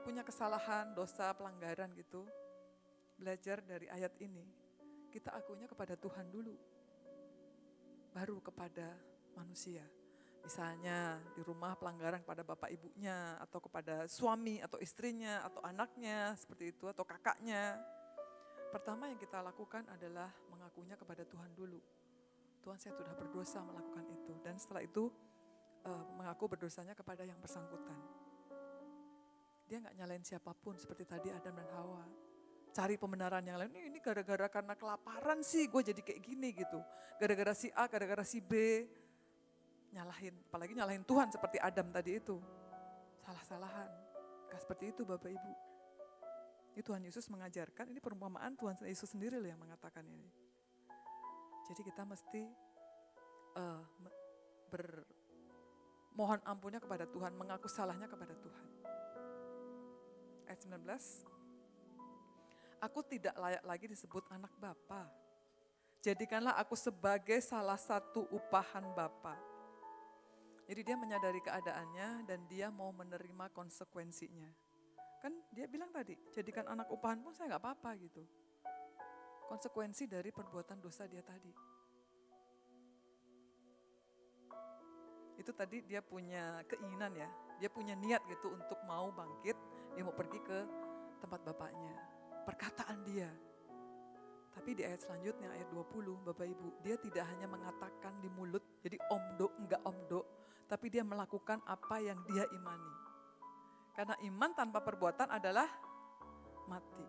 punya kesalahan, dosa, pelanggaran gitu, belajar dari ayat ini, kita akunya kepada Tuhan dulu, baru kepada manusia. Misalnya di rumah pelanggaran kepada bapak ibunya, atau kepada suami atau istrinya, atau anaknya, seperti itu, atau kakaknya. Pertama yang kita lakukan adalah mengakunya kepada Tuhan dulu. Tuhan, saya sudah berdosa melakukan itu. Dan setelah itu mengaku berdosanya kepada yang bersangkutan. Dia nggak nyalain siapapun seperti tadi Adam dan Hawa. Cari pembenaran yang lain, ini gara-gara karena kelaparan sih gue jadi kayak gini gitu. Gara-gara si A, gara-gara si B. Nyalahin, apalagi nyalahin Tuhan seperti Adam tadi itu. Salah-salahan. Gak seperti itu Bapak Ibu. Ini Tuhan Yesus mengajarkan, ini perumpamaan Tuhan Yesus sendiri loh yang mengatakan ini. Jadi kita mesti mohon ampunnya kepada Tuhan, mengaku salahnya kepada Tuhan. Ayat 19, aku tidak layak lagi disebut anak Bapa. Jadikanlah aku sebagai salah satu upahan Bapa. Jadi dia menyadari keadaannya dan dia mau menerima konsekuensinya. Kan dia bilang tadi, jadikan anak upahan pun saya gak apa-apa gitu. Konsekuensi dari perbuatan dosa dia tadi. Itu tadi dia punya keinginan ya, dia punya niat gitu untuk mau bangkit, dia mau pergi ke tempat bapaknya. Perkataan dia. Tapi di ayat selanjutnya, ayat 20, Bapak Ibu, dia tidak hanya mengatakan di mulut, jadi omdo, enggak omdo, tapi dia melakukan apa yang dia imani. Karena iman tanpa perbuatan adalah mati.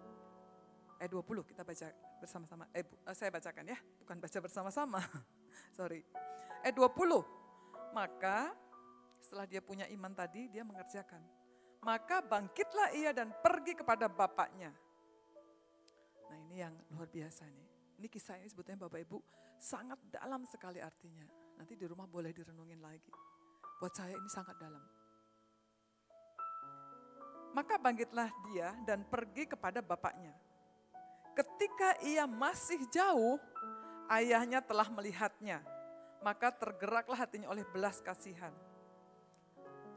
Ayat 20 kita baca bersama-sama. Saya bacakan ya, bukan baca bersama-sama. Sorry. Ayat 20. Maka setelah dia punya iman tadi, dia mengerjakan. Maka bangkitlah ia dan pergi kepada bapaknya. Nah ini yang luar biasa nih. Ini kisah ini sebetulnya Bapak Ibu sangat dalam sekali artinya. Nanti di rumah boleh direnungin lagi. Buat saya ini sangat dalam. Maka bangkitlah dia dan pergi kepada bapaknya. Ketika ia masih jauh, ayahnya telah melihatnya. Maka tergeraklah hatinya oleh belas kasihan.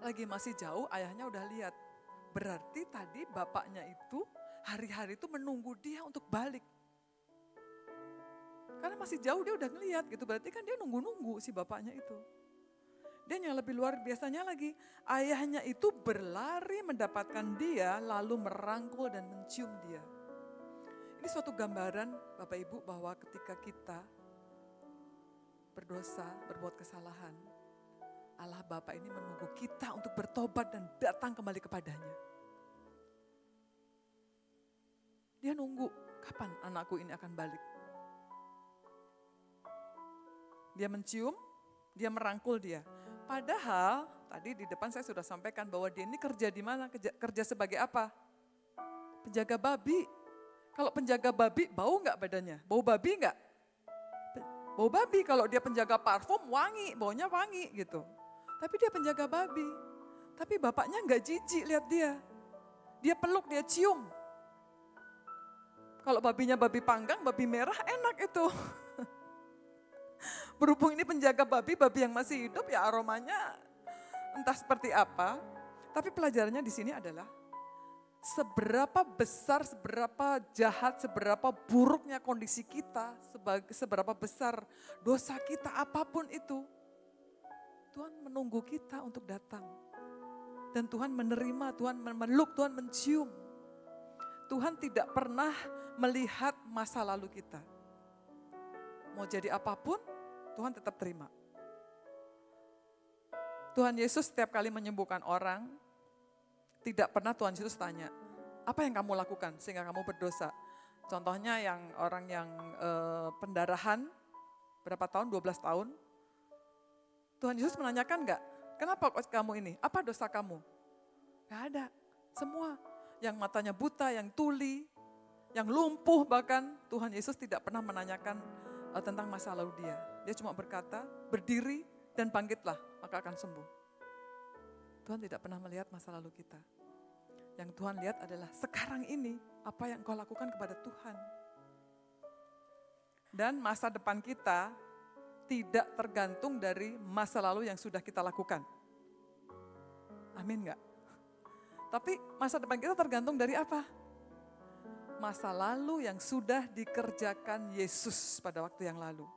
Lagi masih jauh, ayahnya udah lihat. Berarti tadi bapaknya itu hari-hari itu menunggu dia untuk balik. Karena masih jauh dia udah ngelihat gitu, berarti kan dia nunggu-nunggu si bapaknya itu. Dan yang lebih luar biasanya lagi, ayahnya itu berlari mendapatkan dia lalu merangkul dan mencium dia. Ini suatu gambaran Bapak Ibu bahwa ketika kita berdosa, berbuat kesalahan, Allah Bapa ini menunggu kita untuk bertobat dan datang kembali kepadanya. Dia nunggu, kapan anakku ini akan balik? Dia mencium, dia merangkul dia. Padahal tadi di depan saya sudah sampaikan bahwa dia ini kerja di mana? Kerja sebagai apa? Penjaga babi. Kalau penjaga babi bau nggak badannya? Bau babi nggak? Bau babi. Kalau dia penjaga parfum wangi, baunya wangi gitu. Tapi dia penjaga babi. Tapi bapaknya nggak jijik lihat dia. Dia peluk, dia cium. Kalau babinya babi panggang, babi merah enak itu. Berhubung ini penjaga babi, babi yang masih hidup ya aromanya entah seperti apa. Tapi pelajarannya di sini adalah seberapa besar, seberapa jahat, seberapa buruknya kondisi kita, seberapa besar dosa kita apapun itu. Tuhan menunggu kita untuk datang. Dan Tuhan menerima, Tuhan memeluk, Tuhan mencium. Tuhan tidak pernah melihat masa lalu kita. Mau jadi apapun, Tuhan tetap terima. Tuhan Yesus setiap kali menyembuhkan orang, tidak pernah Tuhan Yesus tanya, apa yang kamu lakukan sehingga kamu berdosa? Contohnya yang orang yang pendarahan, berapa tahun? 12 tahun. Tuhan Yesus menanyakan enggak, kenapa kamu ini? Apa dosa kamu? Enggak ada, semua. Yang matanya buta, yang tuli, yang lumpuh bahkan, Tuhan Yesus tidak pernah menanyakan tentang masa lalu dia. Dia cuma berkata, berdiri dan bangkitlah, maka akan sembuh. Tuhan tidak pernah melihat masa lalu kita. Yang Tuhan lihat adalah sekarang ini, apa yang engkau lakukan kepada Tuhan. Dan masa depan kita tidak tergantung dari masa lalu yang sudah kita lakukan. Amin enggak? Tapi masa depan kita tergantung dari apa? Masa lalu yang sudah dikerjakan Yesus pada waktu yang lalu.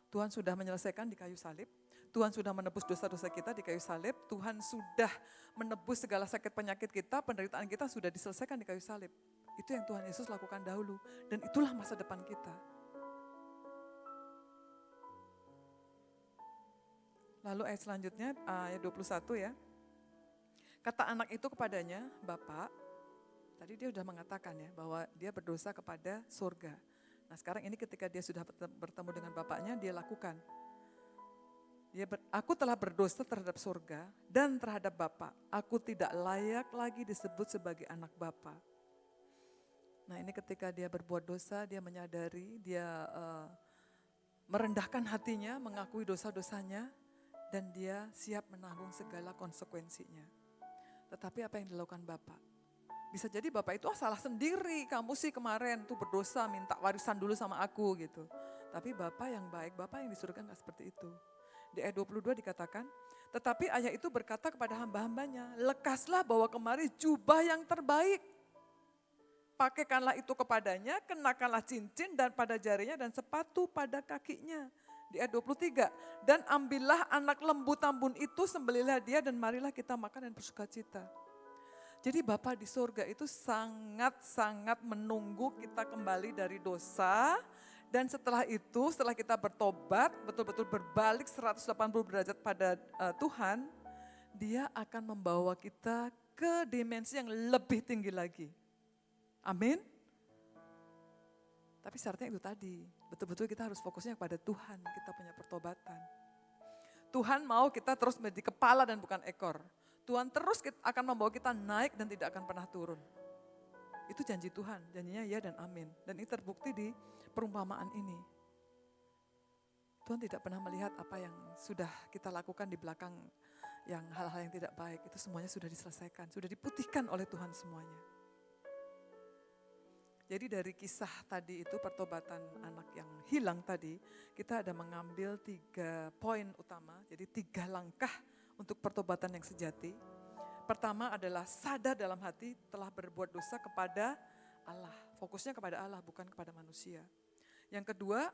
Tuhan sudah menyelesaikan di kayu salib. Tuhan sudah menebus dosa-dosa kita di kayu salib. Tuhan sudah menebus segala sakit penyakit kita, penderitaan kita sudah diselesaikan di kayu salib. Itu yang Tuhan Yesus lakukan dahulu. Dan itulah masa depan kita. Lalu ayat selanjutnya, ayat 21 ya. Kata anak itu kepadanya, Bapak, tadi dia sudah mengatakan ya, bahwa dia berdosa kepada surga. Nah sekarang ini ketika dia sudah bertemu dengan bapaknya, dia lakukan. Aku telah berdosa terhadap surga dan terhadap Bapa. Aku tidak layak lagi disebut sebagai anak Bapa. Nah ini ketika dia berbuat dosa, dia menyadari, dia merendahkan hatinya, mengakui dosa-dosanya, dan dia siap menanggung segala konsekuensinya. Tetapi apa yang dilakukan Bapak? Bisa jadi Bapak itu salah sendiri, kamu sih kemarin tuh berdosa minta warisan dulu sama aku gitu. Tapi Bapak yang baik, Bapak yang di surga gak seperti itu. Di ayat 22 dikatakan, tetapi ayah itu berkata kepada hamba-hambanya, lekaslah bawa kemari jubah yang terbaik. Pakaikanlah itu kepadanya, kenakanlah cincin dan pada jarinya dan sepatu pada kakinya. Di ayat 23, dan ambillah anak lembu tambun itu, sembelihlah dia dan marilah kita makan dan bersuka cita. Jadi Bapa di surga itu sangat-sangat menunggu kita kembali dari dosa. Dan setelah itu, setelah kita bertobat, betul-betul berbalik 180 derajat pada Tuhan, dia akan membawa kita ke dimensi yang lebih tinggi lagi. Amin. Tapi syaratnya itu tadi, betul-betul kita harus fokusnya kepada Tuhan, kita punya pertobatan. Tuhan mau kita terus menjadi kepala dan bukan ekor. Tuhan terus akan membawa kita naik dan tidak akan pernah turun. Itu janji Tuhan, janjinya ya dan amin. Dan ini terbukti di perumpamaan ini. Tuhan tidak pernah melihat apa yang sudah kita lakukan di belakang, yang hal-hal yang tidak baik, itu semuanya sudah diselesaikan, sudah diputihkan oleh Tuhan semuanya. Jadi dari kisah tadi itu, pertobatan anak yang hilang tadi, kita ada mengambil 3 poin utama, jadi 3 langkah untuk pertobatan yang sejati. Pertama adalah sadar dalam hati telah berbuat dosa kepada Allah. Fokusnya kepada Allah, bukan kepada manusia. Yang kedua,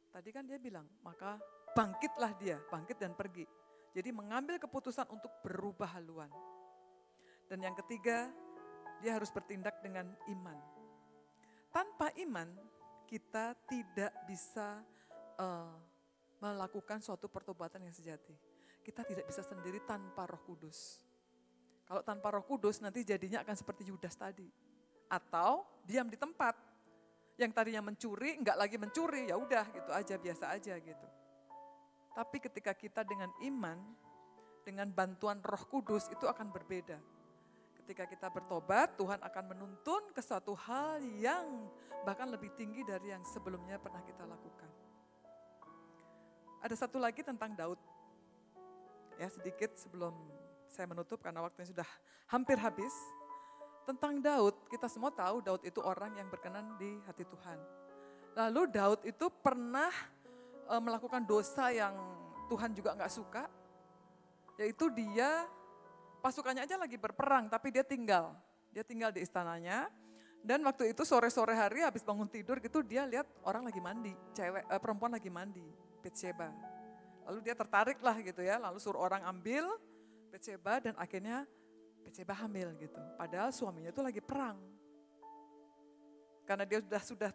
tadi kan dia bilang, maka bangkitlah dia, bangkit dan pergi. Jadi mengambil keputusan untuk berubah haluan. Dan yang ketiga, dia harus bertindak dengan iman. Tanpa iman, kita tidak bisa melakukan suatu pertobatan yang sejati. Kita tidak bisa sendiri tanpa Roh Kudus. Kalau tanpa Roh Kudus nanti jadinya akan seperti Yudas tadi. Atau diam di tempat. Yang tadinya mencuri, enggak lagi mencuri, ya udah gitu aja, biasa aja gitu. Tapi ketika kita dengan iman, dengan bantuan Roh Kudus itu akan berbeda. Ketika kita bertobat, Tuhan akan menuntun ke suatu hal yang bahkan lebih tinggi dari yang sebelumnya pernah kita lakukan. Ada satu lagi tentang Daud. Ya, sedikit sebelum saya menutup karena waktunya sudah hampir habis. Tentang Daud, kita semua tahu Daud itu orang yang berkenan di hati Tuhan. Lalu Daud itu pernah melakukan dosa yang Tuhan juga gak suka. Yaitu dia, pasukannya aja lagi berperang tapi dia tinggal. Dia tinggal di istananya. Dan waktu itu sore-sore hari habis bangun tidur gitu dia lihat orang lagi mandi. Perempuan lagi mandi, Betsheba. Lalu dia tertarik lah gitu ya, lalu suruh orang ambil Betsheba dan akhirnya Betsheba hamil gitu. Padahal suaminya itu lagi perang. Karena dia sudah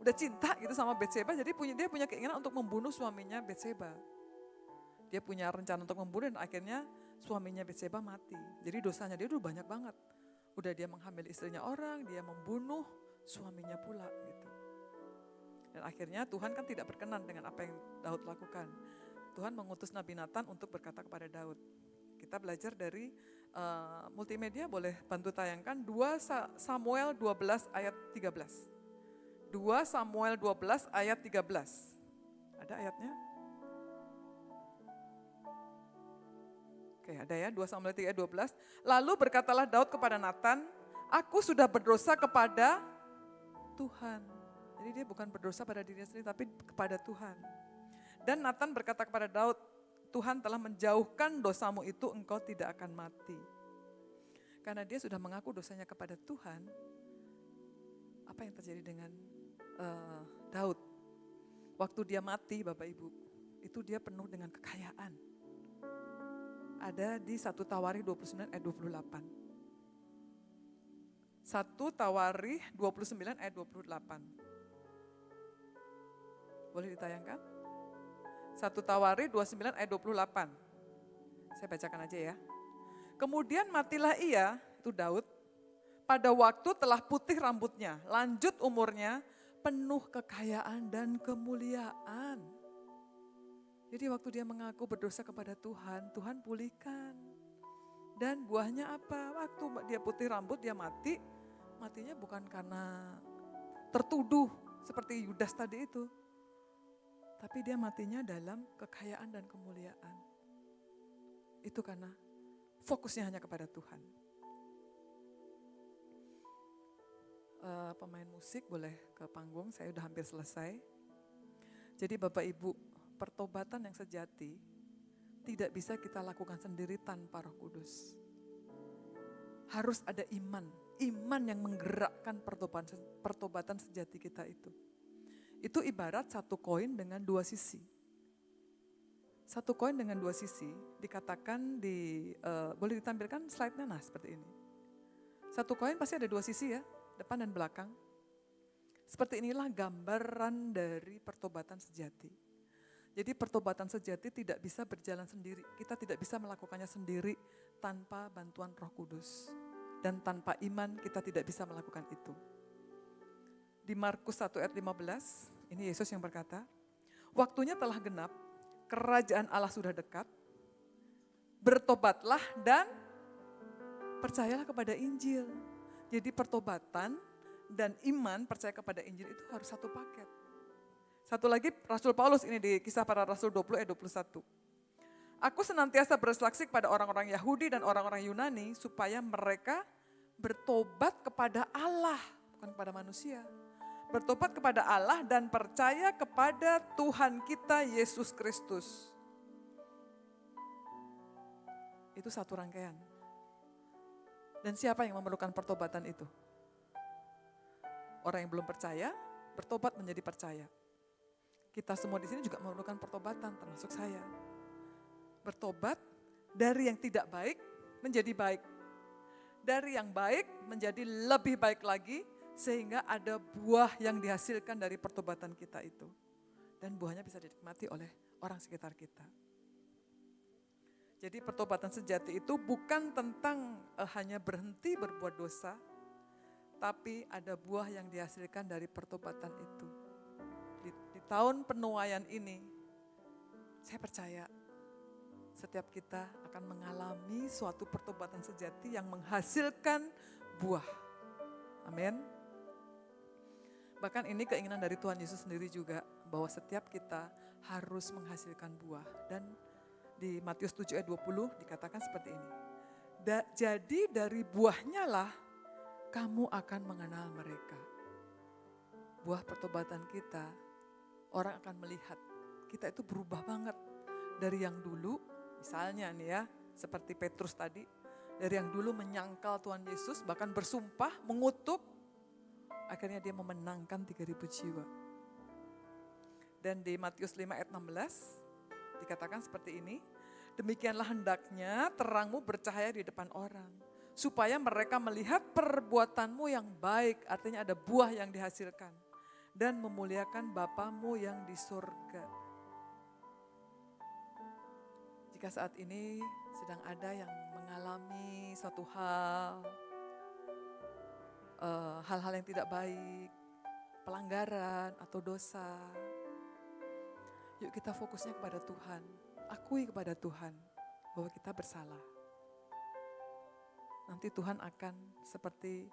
udah cinta gitu sama Betsheba, jadi dia punya keinginan untuk membunuh suaminya Betsheba. Dia punya rencana untuk membunuh dan akhirnya suaminya Betsheba mati. Jadi dosanya dia udah banyak banget. Udah dia menghamili istrinya orang, dia membunuh suaminya pula gitu. Dan akhirnya Tuhan kan tidak berkenan dengan apa yang Daud lakukan. Tuhan mengutus Nabi Nathan untuk berkata kepada Daud. Kita belajar dari multimedia, boleh bantu tayangkan 2 Samuel 12 ayat 13. 2 Samuel 12 ayat 13. Ada ayatnya? Oke, ada ya, 2 Samuel 3 ayat 12. Lalu berkatalah Daud kepada Nathan, aku sudah berdosa kepada Tuhan. Jadi dia bukan berdosa pada dirinya sendiri, tapi kepada Tuhan. Dan Nathan berkata kepada Daud, Tuhan telah menjauhkan dosamu itu, engkau tidak akan mati. Karena dia sudah mengaku dosanya kepada Tuhan, apa yang terjadi dengan Daud? Waktu dia mati, Bapak Ibu, itu dia penuh dengan kekayaan. Ada di 1 Tawarikh 29 ayat 28. 1 Tawarikh 29 ayat 28. Boleh ditayangkan? 1 Tawarikh 29 ayat 28. Saya bacakan aja ya. Kemudian matilah ia, itu Daud, pada waktu telah putih rambutnya, lanjut umurnya, penuh kekayaan dan kemuliaan. Jadi waktu dia mengaku berdosa kepada Tuhan, Tuhan pulihkan. Dan buahnya apa? Waktu dia putih rambut, dia mati. Matinya bukan karena tertuduh seperti Yudas tadi itu. Tapi dia matinya dalam kekayaan dan kemuliaan. Itu karena fokusnya hanya kepada Tuhan. Pemain musik boleh ke panggung, saya udah hampir selesai. Jadi Bapak Ibu, pertobatan yang sejati tidak bisa kita lakukan sendiri tanpa Roh Kudus. Harus ada iman yang menggerakkan pertobatan sejati kita itu. Itu ibarat satu koin dengan dua sisi. Satu koin dengan dua sisi dikatakan boleh ditampilkan slide-nya nah seperti ini. Satu koin pasti ada dua sisi ya, depan dan belakang. Seperti inilah gambaran dari pertobatan sejati. Jadi pertobatan sejati tidak bisa berjalan sendiri. Kita tidak bisa melakukannya sendiri tanpa bantuan Roh Kudus. Dan tanpa iman kita tidak bisa melakukan itu. Di Markus 1 ayat 15, ini Yesus yang berkata, waktunya telah genap, kerajaan Allah sudah dekat, bertobatlah dan percayalah kepada Injil. Jadi pertobatan dan iman percaya kepada Injil itu harus satu paket. Satu lagi Rasul Paulus ini di Kisah Para Rasul 20 ayat 21. Aku senantiasa bersaksi kepada orang-orang Yahudi dan orang-orang Yunani supaya mereka bertobat kepada Allah, bukan kepada manusia. Bertobat kepada Allah dan percaya kepada Tuhan kita Yesus Kristus. Itu satu rangkaian. Dan siapa yang memerlukan pertobatan itu? Orang yang belum percaya, bertobat menjadi percaya. Kita semua di sini juga memerlukan pertobatan, termasuk saya. Bertobat dari yang tidak baik menjadi baik. Dari yang baik menjadi lebih baik lagi, sehingga ada buah yang dihasilkan dari pertobatan kita itu. Dan buahnya bisa dinikmati oleh orang sekitar kita. Jadi pertobatan sejati itu bukan tentang hanya berhenti berbuat dosa, tapi ada buah yang dihasilkan dari pertobatan itu. Di tahun penuaian ini, saya percaya setiap kita akan mengalami suatu pertobatan sejati yang menghasilkan buah. Amin. Bahkan ini keinginan dari Tuhan Yesus sendiri juga, bahwa setiap kita harus menghasilkan buah. Dan di Matius 7 ayat 20 dikatakan seperti ini. Jadi dari buahnya lah kamu akan mengenal mereka. Buah pertobatan kita, orang akan melihat kita itu berubah banget. Dari yang dulu, misalnya nih ya, seperti Petrus tadi, dari yang dulu menyangkal Tuhan Yesus, bahkan bersumpah, mengutuk, akhirnya dia memenangkan 3.000 jiwa. Dan di Matius 5 ayat 16 dikatakan seperti ini, demikianlah hendaknya terangmu bercahaya di depan orang, supaya mereka melihat perbuatanmu yang baik, artinya ada buah yang dihasilkan, dan memuliakan Bapamu yang di surga. Jika saat ini sedang ada yang mengalami suatu hal-hal yang tidak baik, pelanggaran atau dosa, yuk kita fokusnya kepada Tuhan, akui kepada Tuhan bahwa kita bersalah. Nanti Tuhan akan seperti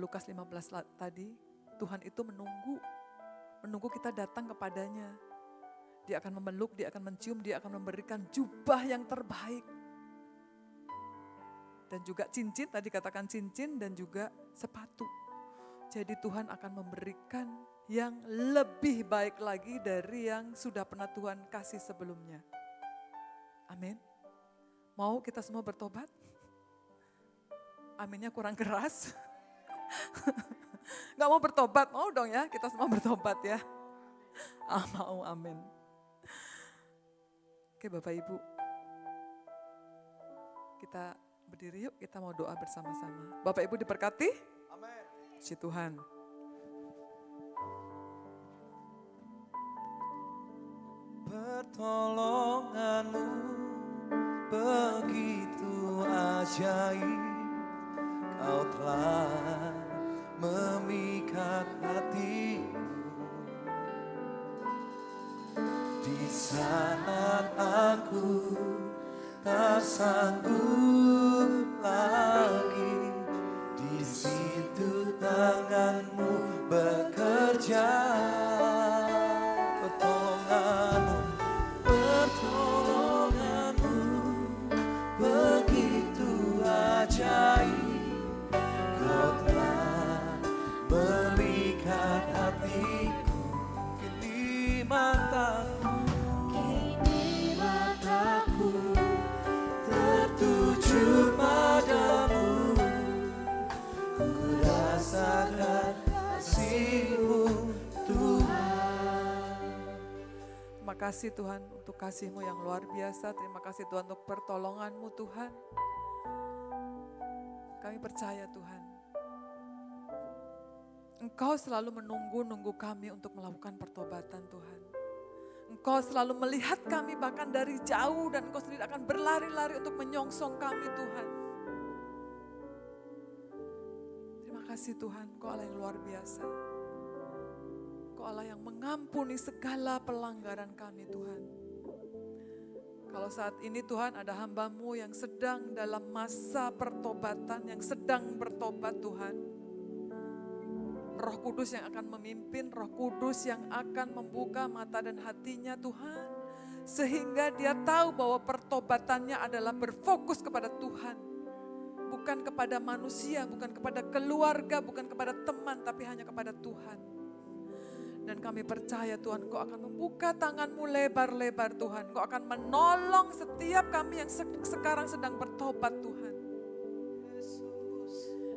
Lukas 15 tadi, Tuhan itu menunggu kita datang kepadanya. Dia akan memeluk, dia akan mencium, dia akan memberikan jubah yang terbaik. Dan juga cincin, tadi katakan cincin dan juga sepatu. Jadi Tuhan akan memberikan yang lebih baik lagi dari yang sudah pernah Tuhan kasih sebelumnya. Amin. Mau kita semua bertobat? Aminnya kurang keras. Gak mau bertobat, mau dong ya, kita semua bertobat ya. Mau, amin. Oke Bapak Ibu, kita berdiri yuk, kita mau doa bersama-sama. Bapak Ibu diberkati? Amin. Puji Tuhan. Pertolonganmu begitu ajaib, Kau telah memikat hatiku. Di saat aku tak sanggup lagi, di situ tanganmu bekerja. Pertolonganmu begitu ajaib, Kau telah memikat hatiku. Kini mataku tertuju padamu, ku rasakan kasih-Mu Tuhan. Terima kasih Tuhan untuk kasih-Mu yang luar biasa. Terima kasih Tuhan untuk pertolongan-Mu Tuhan. Kami percaya Tuhan, Engkau selalu menunggu kami untuk melakukan pertobatan Tuhan. Engkau selalu melihat kami bahkan dari jauh dan Engkau sendiri akan berlari-lari untuk menyongsong kami Tuhan. Terima kasih Tuhan, Engkau Allah yang luar biasa. Engkau Allah yang mengampuni segala pelanggaran kami Tuhan. Kalau saat ini Tuhan ada hamba-Mu yang sedang dalam masa pertobatan, yang sedang bertobat Tuhan. Roh Kudus yang akan memimpin, Roh Kudus yang akan membuka mata dan hatinya Tuhan. Sehingga dia tahu bahwa pertobatannya adalah berfokus kepada Tuhan. Bukan kepada manusia, bukan kepada keluarga, bukan kepada teman, tapi hanya kepada Tuhan. Dan kami percaya Tuhan, Engkau akan membuka tangan-Mu lebar-lebar Tuhan. Engkau akan menolong setiap kami yang sekarang sedang bertobat Tuhan.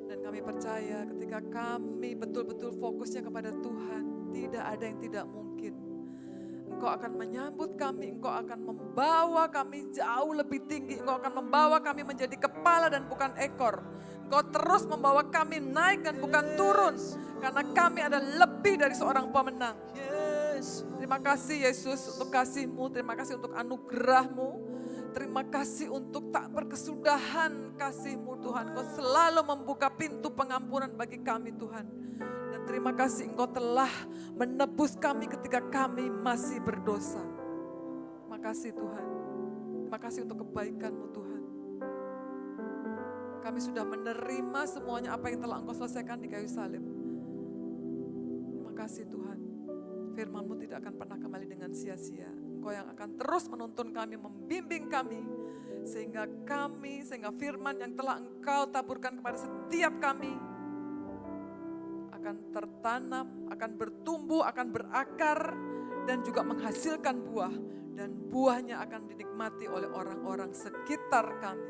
Dan kami percaya ketika kami betul-betul fokusnya kepada Tuhan, tidak ada yang tidak mungkin. Engkau akan menyambut kami, Engkau akan membawa kami jauh lebih tinggi. Engkau akan membawa kami menjadi kepala dan bukan ekor. Engkau terus membawa kami naik dan bukan turun. Karena kami ada lebih dari seorang pemenang. Terima kasih Yesus untuk kasih-Mu, terima kasih untuk anugerah-Mu. Terima kasih untuk tak berkesudahan kasih-Mu Tuhan. Engkau selalu membuka pintu pengampunan bagi kami Tuhan. Dan terima kasih Engkau telah menebus kami ketika kami masih berdosa. Terima kasih Tuhan. Terima kasih untuk kebaikan-Mu Tuhan. Kami sudah menerima semuanya apa yang telah Engkau selesaikan di kayu salib. Terima kasih Tuhan. Firman-Mu tidak akan pernah kembali dengan sia-sia. Engkau yang akan terus menuntun kami, membimbing kami. Sehingga firman yang telah Engkau taburkan kepada setiap kami akan tertanam, akan bertumbuh, akan berakar, dan juga menghasilkan buah. Dan buahnya akan dinikmati oleh orang-orang sekitar kami.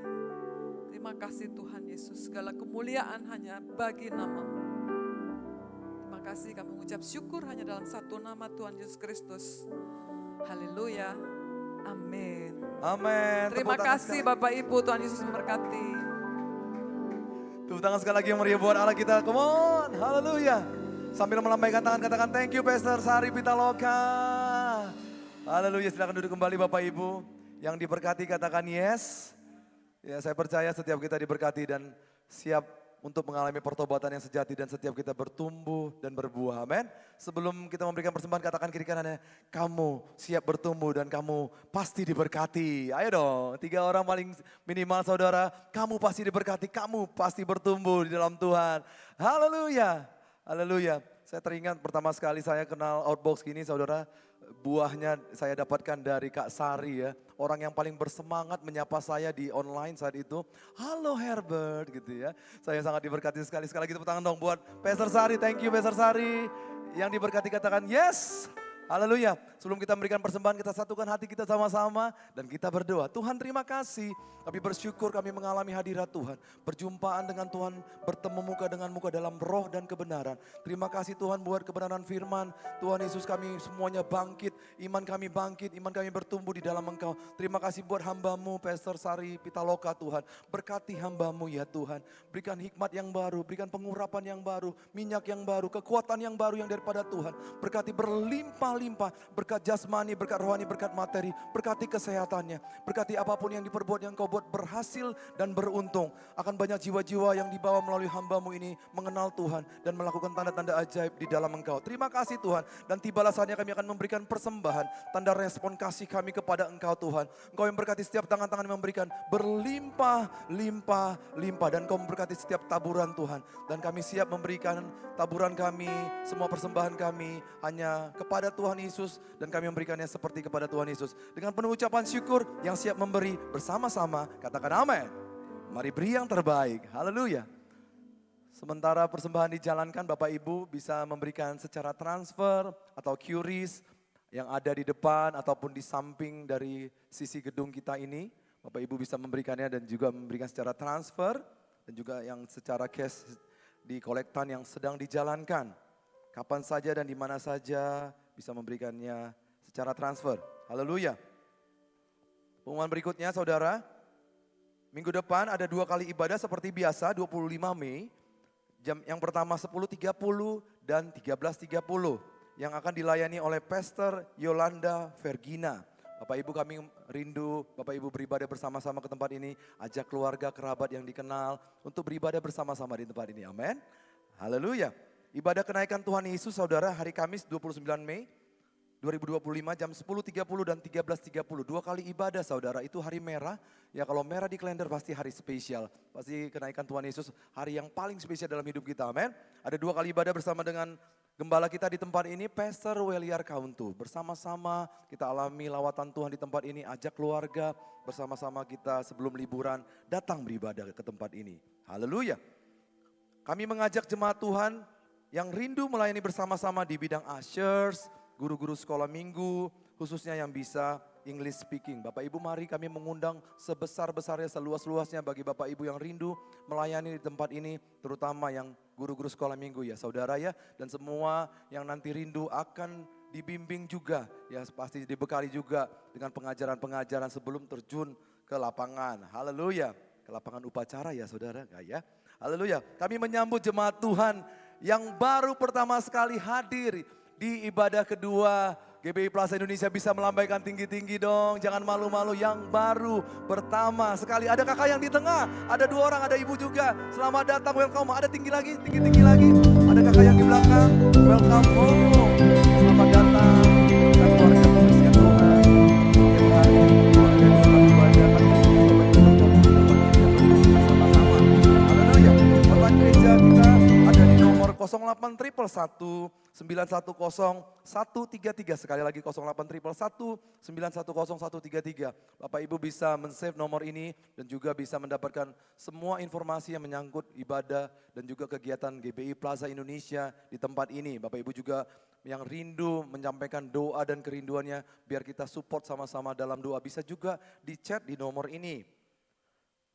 Terima kasih Tuhan Yesus, segala kemuliaan hanya bagi nama-Mu. Terima kasih, kami mengucap syukur hanya dalam satu nama Tuhan Yesus Kristus. Haleluya, amin. Amin. Terima kasih Bapak Ibu, Tuhan Yesus memberkati. Tepuk tangan sekali lagi yang meriah buat Allah kita. Come on, haleluya. Sambil melambaikan tangan katakan thank you Pastor Sari Pitaloka. Haleluya, silakan duduk kembali Bapak Ibu. Yang diberkati katakan yes. Ya, saya percaya setiap kita diberkati dan siap untuk mengalami pertobatan yang sejati dan setiap kita bertumbuh dan berbuah. Amin. Sebelum kita memberikan persembahan katakan kiri kanannya, kamu siap bertumbuh dan kamu pasti diberkati. Ayo dong, 3 orang paling minimal saudara, kamu pasti diberkati, kamu pasti bertumbuh di dalam Tuhan. Haleluya, haleluya. Saya teringat pertama sekali saya kenal Outbox gini saudara, buahnya saya dapatkan dari Kak Sari ya. Orang yang paling bersemangat menyapa saya di online saat itu. Halo Herbert gitu ya. Saya sangat diberkati sekali. Sekali lagi tepuk tangan dong buat Pastor Sari. Thank you Pastor Sari. Yang diberkati katakan yes. Haleluya. Sebelum kita memberikan persembahan, kita satukan hati kita sama-sama dan kita berdoa. Tuhan terima kasih. Kami bersyukur kami mengalami hadirat Tuhan. Perjumpaan dengan Tuhan, bertemu muka dengan muka dalam roh dan kebenaran. Terima kasih Tuhan buat kebenaran firman. Tuhan Yesus kami semuanya bangkit. Iman kami bangkit, iman kami bertumbuh di dalam Engkau. Terima kasih buat hambamu Pastor Sari Pitaloka Tuhan. Berkati hambamu ya Tuhan. Berikan hikmat yang baru, berikan pengurapan yang baru, minyak yang baru, kekuatan yang baru yang daripada Tuhan. Berkati berlimpah-limpah, berkat jasmani, berkat rohani, berkat materi, berkati kesehatannya. Berkati apapun yang diperbuat yang kau buat berhasil dan beruntung. Akan banyak jiwa-jiwa yang dibawa melalui hambamu ini mengenal Tuhan dan melakukan tanda-tanda ajaib di dalam Engkau. Terima kasih Tuhan. Dan tibalah saatnya kami akan memberikan persembahan, tanda respon kasih kami kepada Engkau Tuhan. Engkau yang berkati setiap tangan-tangan yang memberikan berlimpah, limpah, limpah. Dan Engkau memberkati setiap taburan Tuhan. Dan kami siap memberikan taburan kami, semua persembahan kami hanya kepada Tuhan Yesus. Dan kami memberikannya seperti kepada Tuhan Yesus. Dengan penuh ucapan syukur yang siap memberi bersama-sama. Katakan amin. Mari beri yang terbaik. Haleluya. Sementara persembahan dijalankan, Bapak Ibu bisa memberikan secara transfer atau QRIS yang ada di depan ataupun di samping dari sisi gedung kita ini. Bapak Ibu bisa memberikannya dan juga memberikan secara transfer dan juga yang secara cash di kolektan yang sedang dijalankan. Kapan saja dan di mana saja bisa memberikannya secara transfer. Haleluya. Pengumuman berikutnya saudara, minggu depan ada 2 kali ibadah seperti biasa 25 Mei. Yang pertama 10.30 dan 13.30 yang akan dilayani oleh Pastor Yolanda Vergina. Bapak Ibu kami rindu, Bapak Ibu beribadah bersama-sama ke tempat ini. Ajak keluarga, kerabat yang dikenal untuk beribadah bersama-sama di tempat ini. Amin. Haleluya. Ibadah kenaikan Tuhan Yesus saudara hari Kamis 29 Mei 2025 jam 10.30 dan 13.30. 2 kali ibadah saudara, itu hari merah. Ya kalau merah di kalender pasti hari spesial. Pasti kenaikan Tuhan Yesus hari yang paling spesial dalam hidup kita, amin. Ada 2 kali ibadah bersama dengan gembala kita di tempat ini, Pastor Weliar Kauntu. Bersama-sama kita alami lawatan Tuhan di tempat ini, ajak keluarga bersama-sama kita sebelum liburan datang beribadah ke tempat ini. Haleluya. Kami mengajak jemaat Tuhan yang rindu melayani bersama-sama di bidang ushers, guru-guru sekolah minggu, khususnya yang bisa English speaking. Bapak Ibu mari kami mengundang sebesar-besarnya, seluas-luasnya bagi Bapak Ibu yang rindu melayani di tempat ini, terutama yang guru-guru sekolah minggu ya saudara ya. Dan semua yang nanti rindu akan dibimbing juga, ya pasti dibekali juga dengan pengajaran-pengajaran sebelum terjun ke lapangan. Haleluya, ke lapangan upacara ya saudara, enggak ya? Haleluya, kami menyambut jemaat Tuhan yang baru pertama sekali hadir di ibadah kedua GBI Plaza Indonesia. Bisa melambaikan tinggi-tinggi dong, jangan malu-malu, yang baru pertama sekali. Ada kakak yang di tengah, ada 2 orang, ada ibu juga. Selamat datang, welcome. Ada tinggi lagi, tinggi-tinggi lagi. Ada kakak yang di belakang, welcome home. Selamat datang dan keluarga khususnya Tuhan. Setiap hari keluarga di tempat ibadah bersama-sama. Haleluya. Bapak gereja kita ada di nomor 08 910 133. Sekali lagi 08 910 133. Bapak Ibu bisa men-save nomor ini dan juga bisa mendapatkan semua informasi yang menyangkut ibadah dan juga kegiatan GBI Plaza Indonesia di tempat ini. Bapak Ibu juga yang rindu menyampaikan doa dan kerinduannya, biar kita support sama-sama dalam doa, bisa juga di chat di nomor ini.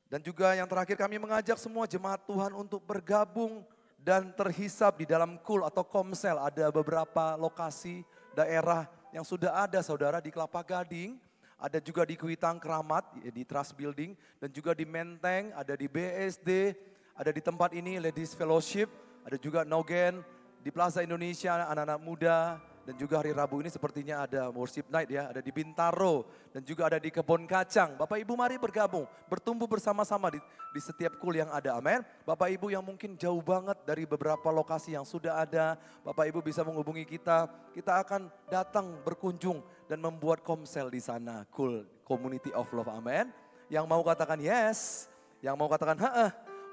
Dan juga yang terakhir kami mengajak semua jemaat Tuhan untuk bergabung dan terhisap di dalam KUL atau Komsel. Ada beberapa lokasi daerah yang sudah ada saudara, di Kelapa Gading, ada juga di Kuitang Keramat, di Trust Building, dan juga di Menteng, ada di BSD, ada di tempat ini Ladies Fellowship, ada juga Nogen, di Plaza Indonesia anak-anak muda, dan juga hari Rabu ini sepertinya ada worship night ya, ada di Bintaro dan juga ada di Kebon Kacang. Bapak Ibu mari bergabung, bertumbuh bersama-sama di setiap KUL yang ada, amin. Bapak Ibu yang mungkin jauh banget dari beberapa lokasi yang sudah ada, Bapak Ibu bisa menghubungi kita akan datang berkunjung dan membuat komsel di sana, KUL, Community of Love, amin. Yang mau katakan yes, yang mau katakan heeh,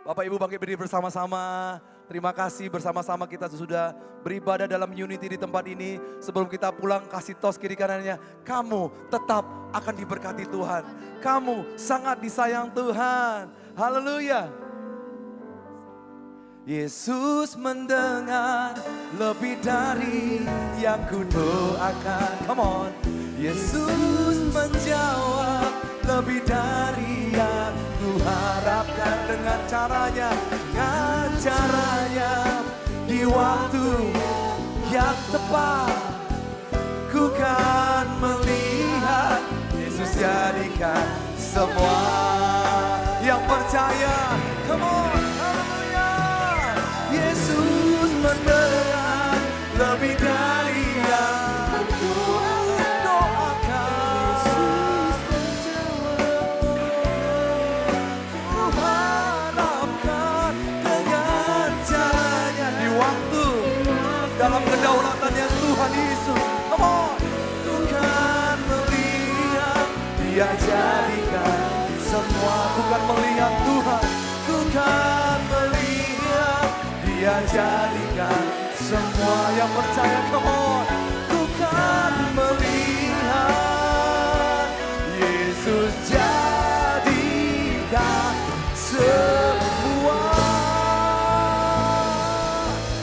Bapak Ibu bangkit berdiri bersama-sama, Terima kasih bersama-sama kita sudah beribadah dalam unity di tempat ini. Sebelum kita pulang kasih tos kiri kanannya. Kamu tetap akan diberkati Tuhan. Kamu sangat disayang Tuhan. Haleluya. Yesus mendengar lebih dari yang kudoakan. Come on. Yesus menjawab lebih dari yang ku harapkan dengan caranya. Dengan caranya di waktu yang tepat. Ku kan melihat Yesus jadikan semua yang percaya. Come on. Yesus mendengar lebih dari yang ku doakan. Ku harapkan dengan caranya di waktu dalam kedaulatannya Tuhan Yesus. Come on. Ku kan melihat Dia jadikan semua. Bukan melihat Tuhan, ku kan melihat Dia jadikan semua yang percaya. Come on. Ku kan melihat Yesus jadikan semua.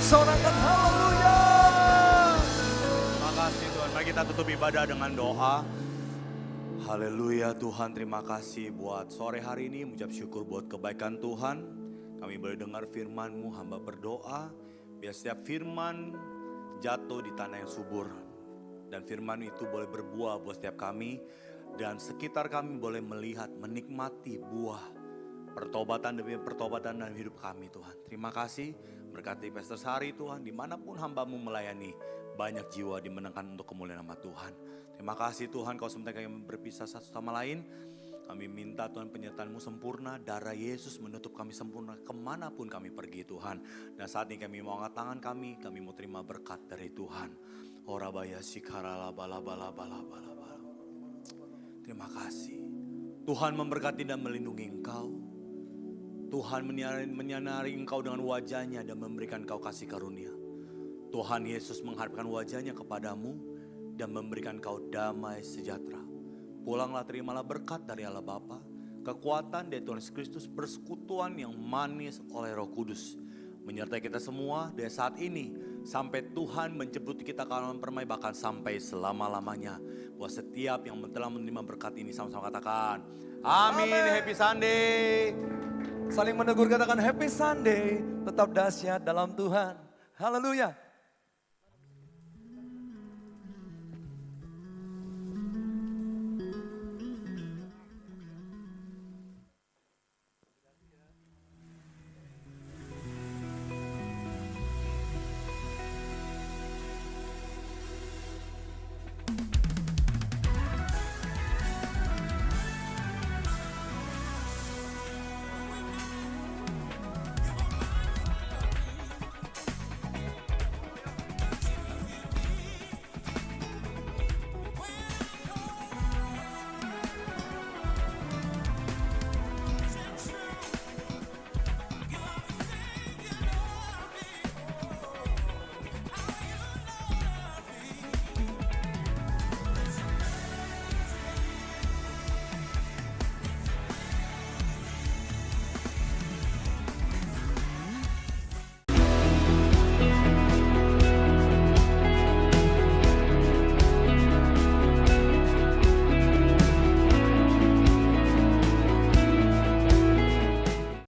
Sorakan haleluya. Terima kasih Tuhan. Mari kita tutup ibadah dengan doa. Haleluya Tuhan, terima kasih buat sore hari ini. Mengucap syukur buat kebaikan Tuhan. Kami boleh dengar firman-Mu, hamba berdoa. Biar setiap firman jatuh di tanah yang subur. Dan firman itu boleh berbuah buat setiap kami. Dan sekitar kami boleh melihat, menikmati buah pertobatan demi pertobatan dalam hidup kami Tuhan. Terima kasih, berkati Pastor Sari Tuhan. Dimanapun hamba-Mu melayani, banyak jiwa dimenangkan untuk kemuliaan nama Tuhan. Terima kasih Tuhan, Kau sementara kami berpisah satu sama lain. Kami minta Tuhan penyertaan-Mu sempurna, darah Yesus menutup kami sempurna kemanapun kami pergi Tuhan. Dan saat ini kami mau angkat tangan kami mau terima berkat dari Tuhan. Orabaya sikarala bala bala bala bala bala. Terima kasih. Tuhan memberkati dan melindungi Engkau. Tuhan menyinari Engkau dengan wajahnya dan memberikan Engkau kasih karunia. Tuhan Yesus mengharapkan wajahnya kepadamu dan memberikan Engkau damai sejahtera. Pulanglah, terimalah berkat dari Allah Bapa, kekuatan dari Tuhan Yesus Kristus, persekutuan yang manis oleh Roh Kudus menyertai kita semua dari saat ini sampai Tuhan menjemput kita ke alam permai, bahkan sampai selama-lamanya. Buat setiap yang telah menerima berkat ini sama-sama katakan amin. Happy Sunday. Saling menegur katakan Happy Sunday. Tetap dahsyat dalam Tuhan. Haleluya.